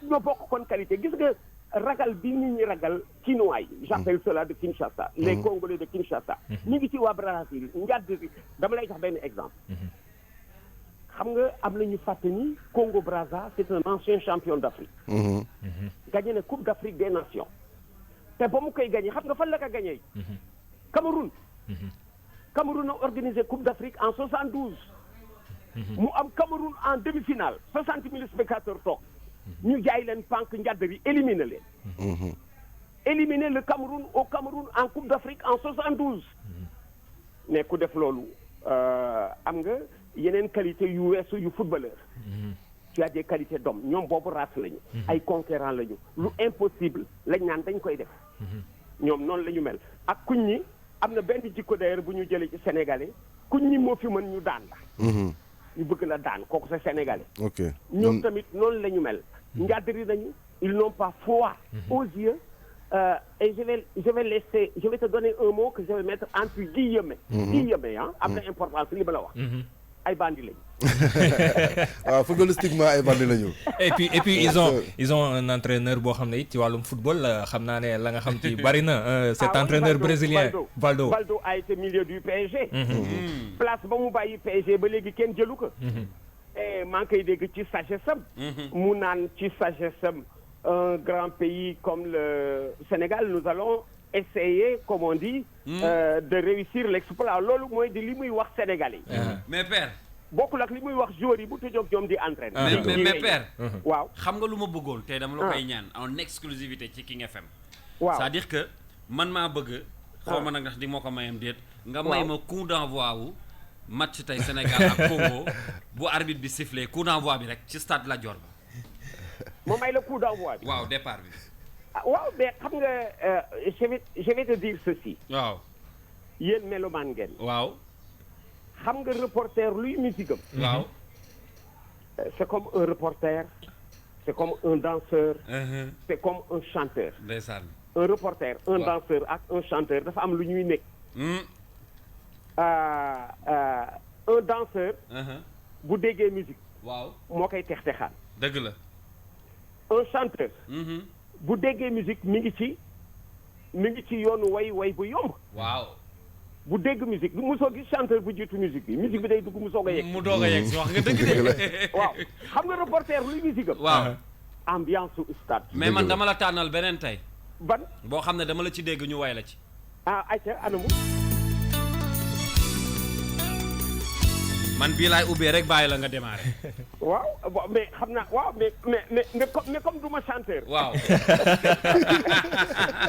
ñoo bokk kon qualité gis nga ragal bi nit ñi ragal chinois yi. j'appelle cela de Kinshasa. les Congolais de Kinshasa. ñu ngi ci waa Brazzaville njàdd dama lay jox benn exemple. xam nga am na ñu fàtte ni Congo Brazza c'est un ancien champion d'Afrique. gagné na Coupe d'Afrique des Nations. te ba mu koy gagné xam nga fan la ko gagné. Cameroun. Cameroun a organisé Coupe d'Afrique en 72. mu am Cameroun en demi-finale 60 000 spectateurs toog. ñu jaay leen pank njàdd bi éliminer leen. éliminer le Cameroun au Cameroun en Coupe d'Afrique en 72. mais ku def loolu am nga yeneen qualité yu weesu yu footballeur. tu as des qualités d'homme ñoom boobu race lañu. ay conquérants lañu. lu impossible lañ naan dañ koy def. ñoom noonu la ñu mel ak kuñ ñi am na benn jikko d'ailleurs bu ñu jëlee ci sénégalais kuñ ñi moo fi mën ñu daan la. ñu bëgg la daan kooku c'est sénégalais.
ok
ñoom tamit noonu la ñu mel. njàddari nañu ils n'ont pas froid aux yeux. Et je vais te donner un mot que je vais mettre entre guillemets. Guillemets am na importance li ma la wax. ay bandi lañu.
waaw footballistiquement ay bandi lañu.
et puis ils ont un entraîneur boo xam ne it ci wàllum football xam naa ne la nga xam ci bari na cet entraîneur brésilien Valdo
a été milieu du PSG. place ba mu bàyyi PSG ba léegi kenn jëlu ko. et maa ngi koy dégg ci sagesse am. mu naan ci sagesse am un grand pays comme le Sénégal nous allons essayer comme on dit. de réussir l'exploit loolu mooy di li muy wax sénégalais.
mais père.
bokkul ak li muy wax joueurs yi bu tëjoog ñoom di entraîner.
mais père.
waaw
xam nga lu ma bëggoon tey dama la koy ñaan en exclusivité ci King FM.
waaw
c'est-à-dire que man maa bëgg. xaw ma nag ndax di moo ko mayam déet. nga may ma coup d'envoi wu match tey Sénégal ak Congo bu arbitre bi sifflé coup d'envoi bi rek ci stade Lat Dior ba.
moo may la coup d'envoi bi.
waaw départ bi.
waaw mais xam nga je vais te dire ceci.
waaw.
yéen mélomane ngeen.
waaw.
xam nga reporter luy musique am.
waaw.
c'est comme un reporter. c'est comme un danseur. c'est comme un chanteur.
ndeysaan.
un reporter un danseur ak un chanteur dafa am lu ñuy nekk. un danseur. bu déggee musique.
waaw
moo koy tex texaan.
dëgg la.
un chanteur. bu déggee musique mi ngi ci yoonu way bu yomb.
waaw.
bu dégg musique bi mosoo gis chanteur bu jiitu musique bi day dugg mu soog a yegg.
mu doog a yegg wax nga dëgg de.
waaw xam nga reporter luy musique am.
waaw.
ambiance su stade.
mais man dama la tànnal beneen tey.
ban.
boo xam ne dama la ci dégg ñu way la ci.
ayca anamu.
man bii laay ubbee rek bàyyi la nga démarrer.
waaw mais xam naa waaw mais comme du ma chanteur.
waaw.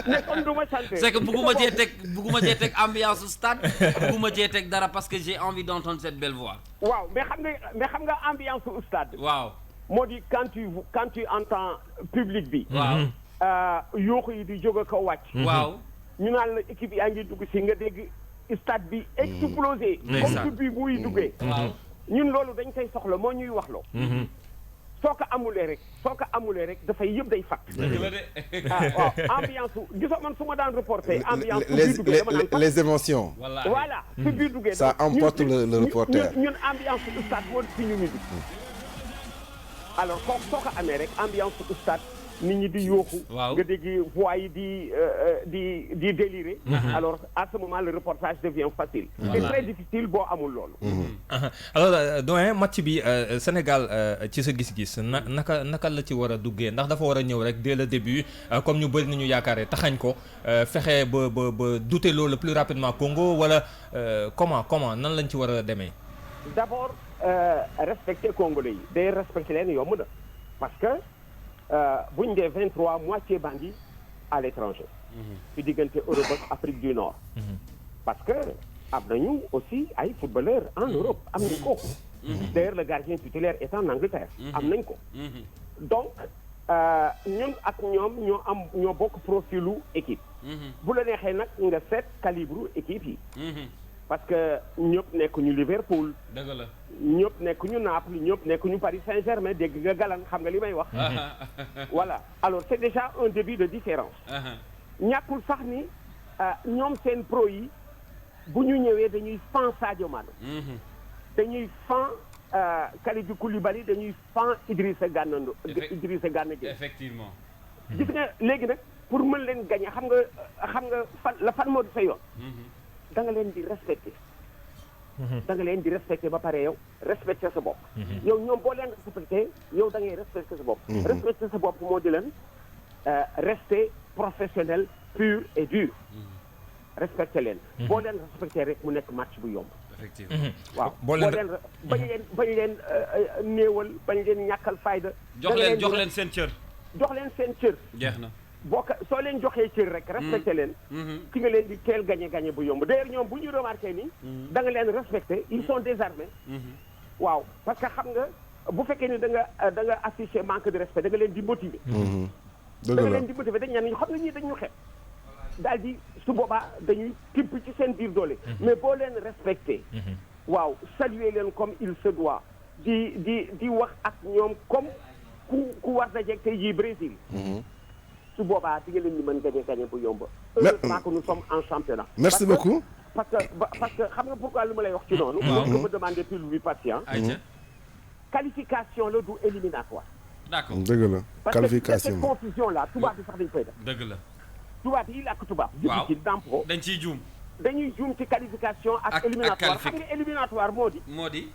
mais comme du ma chanteur.
c'est que bugguma cee teg ambiance su stade. bugguma cee teg dara parce que j'ai envie d'entendre cette belle voix.
waaw mais xam nga ambiance su stade.
waaw.
moo di quand tu entends public bi.
waaw.
yooxu yi di jóg ko wàcc.
waaw.
ñu naan la équipe yaa ngi dugg si nga dégg stade bi explosé. comme public buy duggee.
waaw.
ñun loolu dañ koy soxla moo ñuy wax loo. soo ko amulee rek dafay yëpp day fàtt.
dëgg la de.
waaw ambiance su gisoo man su ma daan reporter. ambiance su
les
biir duggee dama naan
les émotions.
voilà su biir duggee.
ça emporte le reporter.
ñun ambiance su stade moo di suñu musique. alors soo ko amee rek ambiance su stade nit ñi di yooxu.
waaw
nga dégg voix yi di délirer. alors à ce moment le reportage devient facile. c'est très difficile boo amul loolu.
alors doyen match bi Sénégal ci sa gis-gis naka la ci war a duggee ndax dafa war a ñëw rek dès le début comme ñu bëri nañu yaakaaree taxañ ko fexe ba douter loolu le plus rapidement Congo wala comment nan lañ ci war a demee.
d'abord respecter Congolais yi day respecter leen yomb na parce que buñ dee 23 moitié bandits à l'étranger. ci diggante Europe ak Afrique du Nord. parce que am nañu aussi ay footballeurs en Europe am nañ ko. d'ailleurs le gardien titulaire est en Angleterre. am nañ ko. donc ñun ak ñoom ñoo bokk profilu équipe. bu la neexee nag nga seet calibre équipe yi. parce que ñëpp nekkuñu Liverpool.
dëgg la.
ñëpp nekkuñu Naples ñëpp nekkuñu Paris Saint-Germain dégg nga galan xam nga li may wax. voilà alors c'est déjà un début de différence. ñàkkul sax ni ñoom seen pro yi bu ñu ñëwee dañuy fan Sadio Mané. dañuy fan Kalidou Koulibaly dañuy fan Idrissa Gana Gueye.
effectivement.
gis nga léegi nag pour mën leen gagner xam nga fan moo di sa yoon. da nga leen di respecter. da nga leen di respecter ba pare yow respecter sa bopp. yow ñoom boo leen respecter yow da ngay respecter sa bopp. respecter sa bopp moo di leen rester professionnel pur et dur. respecter leen. boo leen respecter rek mu nekk match bu yomb.
effectivement.
waaw boo leen bañ leen néewal bañ leen ñàkkal fayda.
jox leen seen cër.
jox leen seen cër.
jeex na.
soo leen joxee cër rek respecté leen ki nga leen di teel gagné bu yomb d'ailleurs ñoom bu ñu remarqué ni da nga leen respecté ils sont désarmés waaw parce que xam nga bu fekkee ni da nga affiché manque de respect da nga leen di motiver da nga leen di motiver dañ ñaan xam nga ñii dañu xeeb daal di su boobaa dañuy tibb ci seen biir doole mais boo leen respecté waaw saluer leen comme il se doit di wax ak ñoom comme ku war dajeeg tey jii Brésil su boobaa di nga leen di mën gagné bu yomb. heureusement que nous sommes en championnat.
merci beaucoup.
parce que xam nga pourquoi lu ma lay wax ci noonu. waaw nga ma demandé plus lu patient. qualification la du éliminatoire.
d'accord
dëgg la qualification
parce que cette confusion là tubaab bi sax dañ koy def.
dëgg la.
tubaab yi làkk tubaab.
waaw
ci dàmpo
dañ ciy juum.
dañuy juum ci qualification ak éliminatoire xam nga éliminatoire moo di.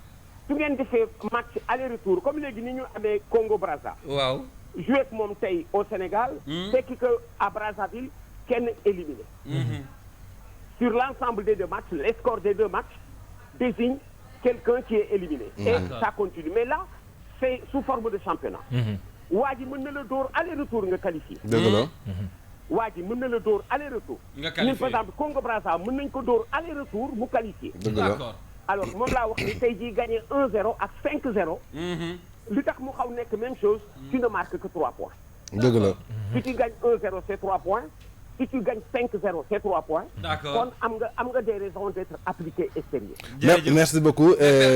su ngeen defee match aller retour comme léegi ni ñu amee Congo Brazza.
waaw.
joué ak moom tey au Sénégal. fekk que à Brazzaville kenn éliminé. sur l'ensemble des deux matchs les scores des deux matchs désignent quelqu'un qui est éliminé. et ça continue mais là c'est sous forme de championnat. waa ji mën na la dóor aller retour nga qualifié.
dëgg la.
waa ji mën na la dóor aller retour.
nga qualifié
ñun par exemple Congo Brazza mën nañ ko dóor aller retour mu qualifié.
dëgg la
d'accord.
alors moom laa wax ni tey jii gagné 1-0 ak 5-0. li tax mu xaw nekk même chose tu ne marques que 3 points.
dëgg la.
si tu gagnes 1-0 c'est 3 points si tu gagnes 5-0 c'est 3 points.
d'accord
kon am nga des raisons d'être appliqué extérieur.
merci beaucoup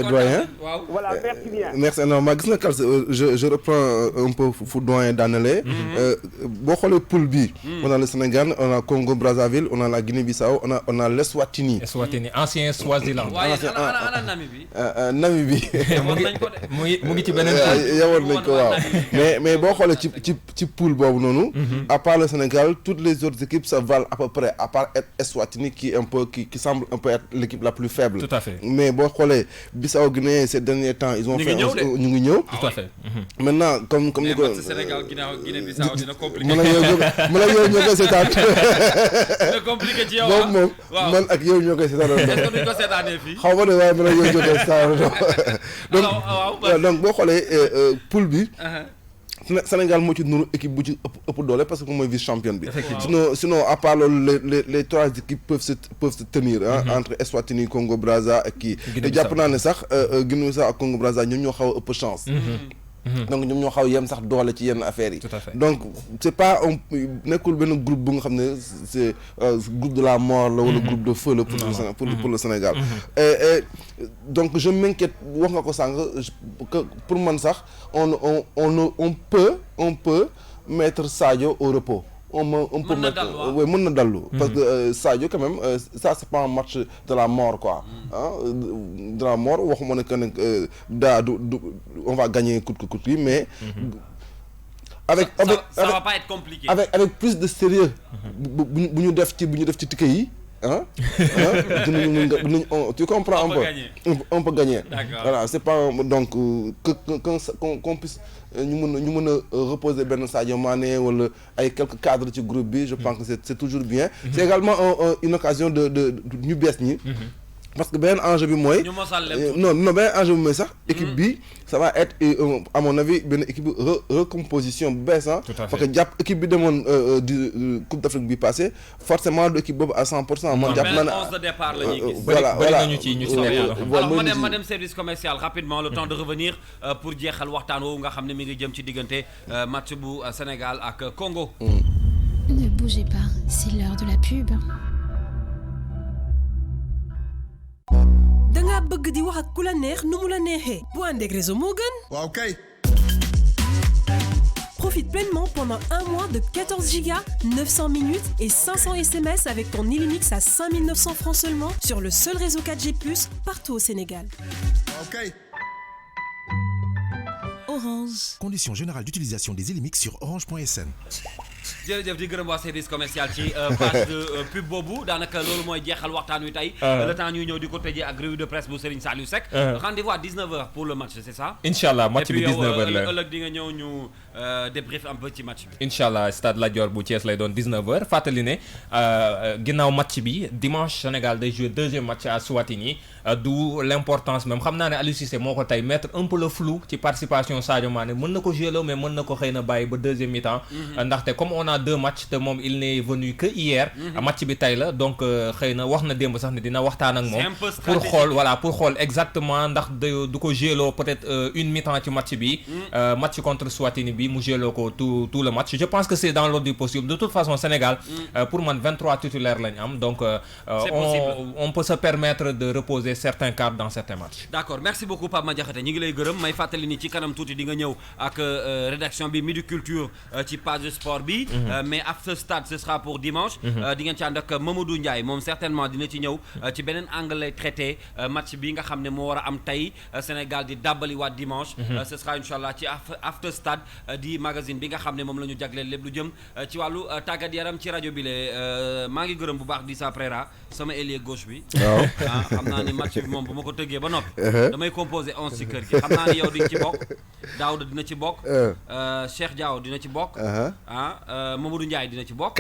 doyen.
waaw
voilà merci bien.
merci énormément gis nga Kals je reprends un peu fu doyen daanale. boo xoolee poule bi. on a le Sénégal on a Congo Brazzaville on a la Guinée-Bissau on a l'Eswatini.
Eswatini ancien Swaziland.
waaye ana Namibie.
Namibie.
mu ngi ci beneen.
yawoon nañ ko waaw mais boo xoolee ci poule boobu noonu. à part le Sénégal toutes les autres équipes se valent à peu près à part Eswatini qui semble un peu être l'équipe la plus faible.
Tout à fait.
mais boo xoolee Bissau Guinée ces derniers temps ils ont fait ñu ngi ñëw.
Tout à fait.
maintenant comme ni ko
Sénégal Guinée Bissau dina compliqué.
mën ak yow ñoo koy seetaan.
dina compliqué ci yow
moom man ak yow ñoo koy seetaan.
est-ce que duñ ko seetaanee fii.
xaw ma ne waaye mën ak yow ñoo koy seetaan. donc boo xoolee poule bi. Sénégal moo ci nuru équipe bu ci ëpp doole parce que mooy vice championne bi. sinon à part loolu les trois équipes peuvent se tenir entre Eswatini Congo Brazza ak kii. te jàpp naa ne sax Guinée-Bissau ak Congo Brazza ñoom ñoo xaw a ëpp chance. donc ñoom ñoo xaw yem sax doole ci yenn affaires yi.
Tout à fait.
donc c'est pas nekkul benn groupe bu nga xam ne c'est groupe de la mort la wala groupe de feu la pour le Sénégal. et donc je m'inquiète wax nga ko sànq que pour man sax on peut mettre Sadio au repos. on peut mettre mën na dallu parce que Sadio quand même ça c'est pas un match de la mort quoi de la mort waxuma ne que nag on va gagner coûte que coûte yi mais
ça va pas être compliqué
avec plus de sérieux bu ñu def ci ticket yi tu comprends un peu on peut gagner. Voilà c'est pas donc qu'on puisse ñu mën a reposer benn Sadio Mané wala ay quelques cadres ci groupe bi je pense que c'est toujours bien. C'est également une occasion de ñu bees ñi. parce que beneen enjeu bi mooy. non beneen enjeu bi mooy sax. équipe bi ça va être à mon avis benn équipe recomposition bu bees parce que jàpp équipe bi demoon du Coupe d'Afrique bi passé forcément du équipe boobu à 100%.
man jàpp naa ne 11 de départ la ñuy gis.
voilà
alors ma dem service commercial rapidement le temps de revenir pour jeexal waxtaan woowu nga xam ne mi ngi jëm ci diggante match bu Sénégal ak Congo.
Ne bougez pas, c'est l'heure de la pub. bëgg di wax ak ku la neex nu mu la neexee bu ànd ak réseau moo gën.
waaw kay.
Profite pleinement pendant un mois de 14 gigas, 900 minutes et 500 SMS avec ton Illimix à 5900 francs seulement sur le seul réseau 4G+, partout au Sénégal.
Ok.
Orange. Conditions générales d'utilisation des Illimix sur orange.sn.
jërëjëf di gërëm waa service commercial ci page de pub boobu daanaka loolu mooy jeexal waxtaan wi tey. Le temps ñuy ñëw di ko tëjee ak revue de presse bu Serigne Saliou Seck. Rendez-vous à 19h pour le match c'est ça.
Inch'Allah match bi 19h la
ëllëg di nga ñëw ñu débrief un peu ci match bi.
Inch'Allah stade Lat Dior bu Thiès lay doon 19h fàttali ne ginnaaw match bi dimanche Sénégal day jouer deuxième match à Swatini d'où l'importance même xam naa ne Aliou Cissé moo ko tey mettre un peu le flou ci participation Sadio Mané mën na ko jouer mais mën na ko xëy na bàyyi ba deuxième mi-temps. ndaxte comme on a 2 matchs te moom il n'est venu que hier. match bi tey la donc xëy na wax na démb sax ne dina waxtaan ak moom. pour xool exactement ndax du ko jouer peut-être une mi-temps ci match bi. match contre Swatini bi mu jouer ko tout le match je pense que c'est dans l'ordre du possible de toute façon Sénégal. pour man 23 titulaires lañ am donc. on peut se permettre de reposer certains cadres dans certains matchs.
D'accord merci beaucoup Pape Madiakhaté ñi ngi lay gërëm may fàttali ni ci kanam tuuti di nga ñëw ak rédaction bi Midi Culture ci page sport bi. mais after stade ce sera pour dimanche. di ngeen ci ànd ak Mamadou Ndiaye moom certainement dina ci ñëw ci beneen angle lay traité match bi nga xam ne moo war a am tey Sénégal di dàbbali waat dimanche. ce sera inchallah ci after stade di magazine bi nga xam ne moom la ñu jagleel lépp lu jëm ci wàllu tàggat yaram ci rajo bi le maa ngi gërëm bu baax di sa Préra sama ailier gauche bi. waaw xam naa ni match bi moom bu ma ko tëggee ba noppi. damay composé 11 ci kër gi xam naa ni yow di nga ci bokk Daouda dina ci bokk. Cheikh Diaw dina ci bokk. Mamadou Ndiaye dina ci bokk.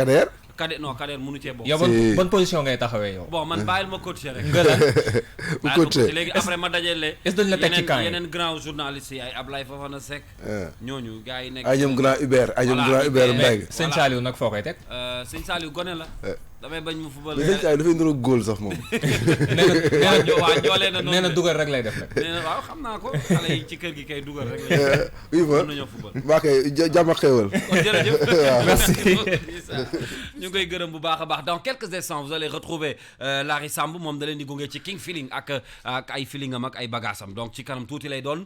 Kader
mënu cee bokk.
yow ban position ngay taxawee yow.
bon man bàyyil ma coacher rek.
bu coacher
léegi après ma dajale.
est-ce que dañ la teg ci camp yi
yeneen grand journaliste yi ay Ablaye Fofana Seck. ñooñu gars yi nekk.
ay ñoom grand Hubert Mbengue.
Sëñ Saliou nag foo koy teg.
Sëñ Saliou gone la. damay bañ mu football.
Sëñ Saliou dafay ndoro góol sax moom.
nee na dugal rek lay def nag.
nee na waaw xam naa ko xale yi ci kër gi kay dugal rek lay
oui ma
mën nañoo football.
waa kay jàmm ak xéewal.
jërëjëf
merci.
ñu ngi koy gërëm bu baax a baax dans quelques instants vous allez retrouver Larry Samb moom da leen di gunge ci King Feeling ak ay feelingam ak ay bagaasam donc ci kanam tuuti lay doon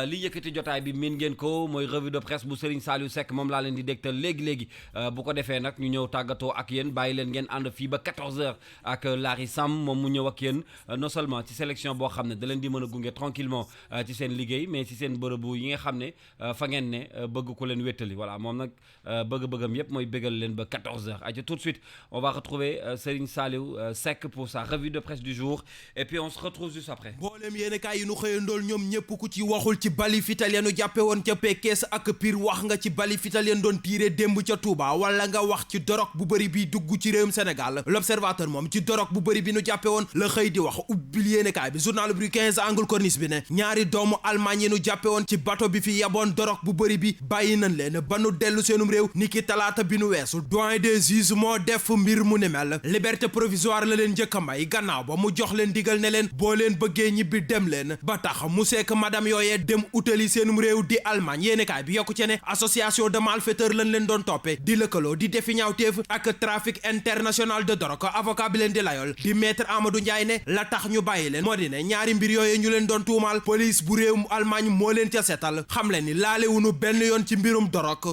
li yëkkati jotaay bi miin ngeen ko mooy revue de presse bu Serigne Saliou Seck moom laa leen di dégtal léegi bu ko defee nag ñu ñëw tàggatoo ak yéen bàyyi leen ngeen ànd fii ba 14h ak Larry Samb moom mu ñëw ak yéen non seulement ci sélection boo xam ne da leen di mën a gunge tranquillement ci seen liggéey mais ci seen bërëbu yi nga xam ne fa ngeen ne bëgg ko leen wéttali voilà moom nag bëgg-bëggam yépp mooy bëggal leen ba 14h aca tout de suite on va retrouver Serigne Saliou Seck pour sa revue de presse du jour et puis on se retrouve juste après.
mboolem yéen kaay yi nu xëyandool ñoom ñëpp ku ci waxul ci bali fital yanu jàppe woon ca Pekes ak Pire wax nga ci bali fital yan doon tiire démb ca Touba wala nga wax ci dorog bu bëri bi dugg ci réewum Sénégal l'observateur moom ci dorog bu bëri bi nu jàppe woon la xëy di wax ubbil yéen kaay bi journal bi 15 angle corniche bi ne ñaari doomu Allemagne yi nu jàppe woon ci bateau bi fi yaboon dorog bu bëri bi bàyyi nañ leen ba nu dellu seenum réew niki talaata bi nu weesu doyen des juges moo def mbir mu ni mel liberté provisoire la leen njëkk a may gannaaw ba mu jox leen digal ne leen boo leen bëggee ñibbi dem leen ba tax mu sekk madame yooyee dem utali seenum réew di Allemagne yéenekaay bi yokku ci ne association de malfaiteurs lañ leen doon toppe di lëkkaloo di defi ñaawteef ak trafic international de drogue avocat bi leen di layool di maître Amadou Ndiaye ne la tax ñu bàyyi leen moo di ne ñaari mbir yooyee ñu leen doon tuumaal police bu réewum Allemagne moo leen ca setal xam leen ni laalewunu benn yoon ci mbirum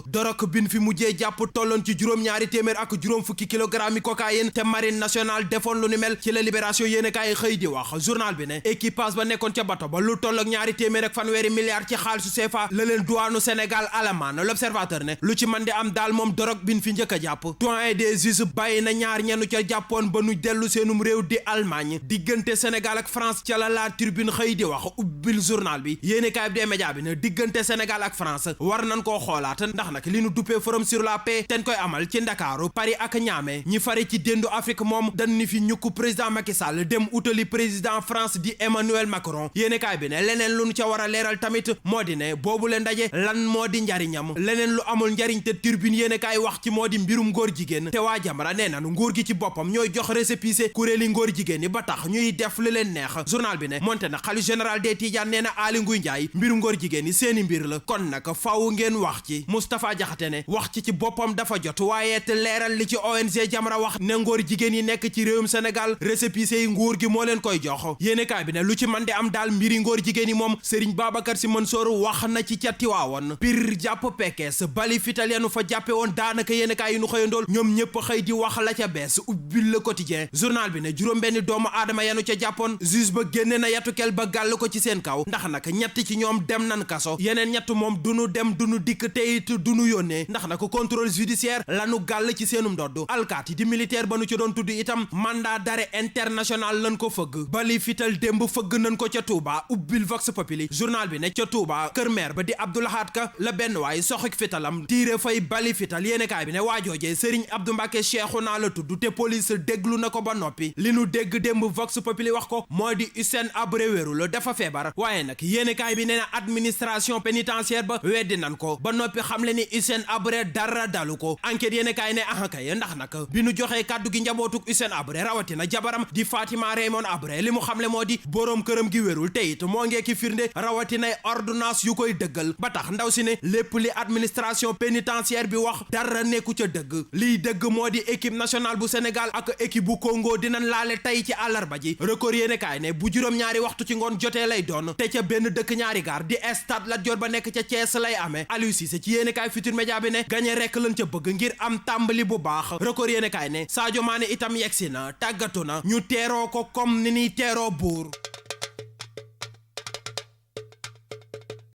dorog bin fi mujjee jàpp tolloon ci juróom-ñaari téeméer ak juróom fukki kilogramme yi cocaïne te marine nationale defoon lu ni mel ci la libération yéen kaay xëy di wax journal bi ne équipage ba nekkoon ca bato ba lu toll ak ñaari téeméer ak fanweeri milliards ci xaalisu CFA la leen douane Sénégal alamaan l'observateur ne lu ci mën di am daal moom dorog bin fi njëkk a jàpp doyen des juges bàyyi na ñaar ñenu ca jàppoon ba nu dellu seenum réew di Allemagne diggante Sénégal ak France ca la Tribune xëy di wax ubbil journal bi yéen kaay bi des médias bi ne diggante Sénégal ak France war nañ koo xoolaat ndax nag li nu duppee forum sur la paix ten koy amal ci Ndakaaru Paris ak Niamey ñi fari ci déndu Afrique moom dañ ni fi ñukku président Macky Sall dem utali président France di Emmanuel Macron yéene kaay bi ne leneen lu nu ca war a leeral tamit moo di ne boobu leen ndaje lan moo di njariñam leneen lu amul njariñ te Tribune yéene kaay wax ci moo di mbirum góor jigéen te waa Jamra nee nanu nguur gi ci boppam ñooy jox récépissé kuréeli ngóor jigéen ñi ba tax ñuy def li leen neex journal bi ne monte na xalifa général des Tidianes nee na Aly Ngouille Ndiaye mbiru ngóor jigéen ñi seeni mbir la kon nag faaw ngeen wax ci Moustapha Diakhaté ne wax ci boppam dafa jot waaye te leeral li ci ONG Jamra wax ne ngóor jigéen yi nekk ci réewum Sénégal récépissé yi nguur gi moo leen koy jox yéenekaay bi ne lu ci mën di am daal mbiri ngóor jigéen yi moom Serigne Babacar Sy Mansour wax na ci ca Tiwaawoon Pire jàpp Pekes bali fital yanu fa jàppe woon daanaka yéenekaay yi nu xëyandool ñoom ñëpp xëy di wax la ca bees ubbil Le Quotidien journal bi ne juróom-benni doomu aadama yanu ca jàppoon juge ba génne na yatukel ba gàll ko ci seen kaw ndax nag ñett ci ñoom dem nan kaso yeneen ñett moom duñu dem duñu dikk teyit duñu yónnee ndax nag contrôle judiciaire lanu gàll ci seenum ndodd alkaati di militaire ba nu ci doon tudd itam mandat d'arrêt international lan ko fëgg bali fital démb fëgg nañ ko ca Touba ubbil Vox Populi journal bi ne ca Touba kër maire ba di Abdoulahat Ka la benn waay soxik fitalam tiire fay bali fital yéenekaay bi ne waajoojee Serigne Abdou Mbacké Cheikhouna la tudd te police déglu na ko ba noppi li nu dégg démb Vox Populi wax ko moo di Hissène Habré wérul dafa feebar waaye nag yéenekaay bi nee na administration pénitentiaire ba weddi nan ko ba noppi xam le ni Hissène Habré dara dalu ko enquête yéenekaay ne ahakay ndax nag bi nu joxee kàddu gi njabootuk Hissène Habré rawatina jabaram di Fatima Raymond Habré li mu xamle moo di boroom këram gi wérul te it moo ngee ki firnde rawatina ordonnance yu koy dëggal ba tax ndaw si ne lépp li administration pénitentiaire bi wax dara nekku ca dëgg liy dëgg moo di équipe nationale bu Sénégal ak équipe bu Congo dinañ laale tey ci àllarba ji record yéenekaay ne bu juróom-ñaari waxtu ci ngoon jotee lay doon te ca benn dëkk ñaari gaar di stade Lat Dior ba nekk ca Thiès lay amee Aliou Cissé ci yéenekaay Futurs Médias bi ne gagné rek lañ ca bëgg ngir am tàmbali bu baax record yéenekaay ne Sadio Mané itam yegsi na tàggatu na ñu teeroo ko comme ni ñuy teeroo buur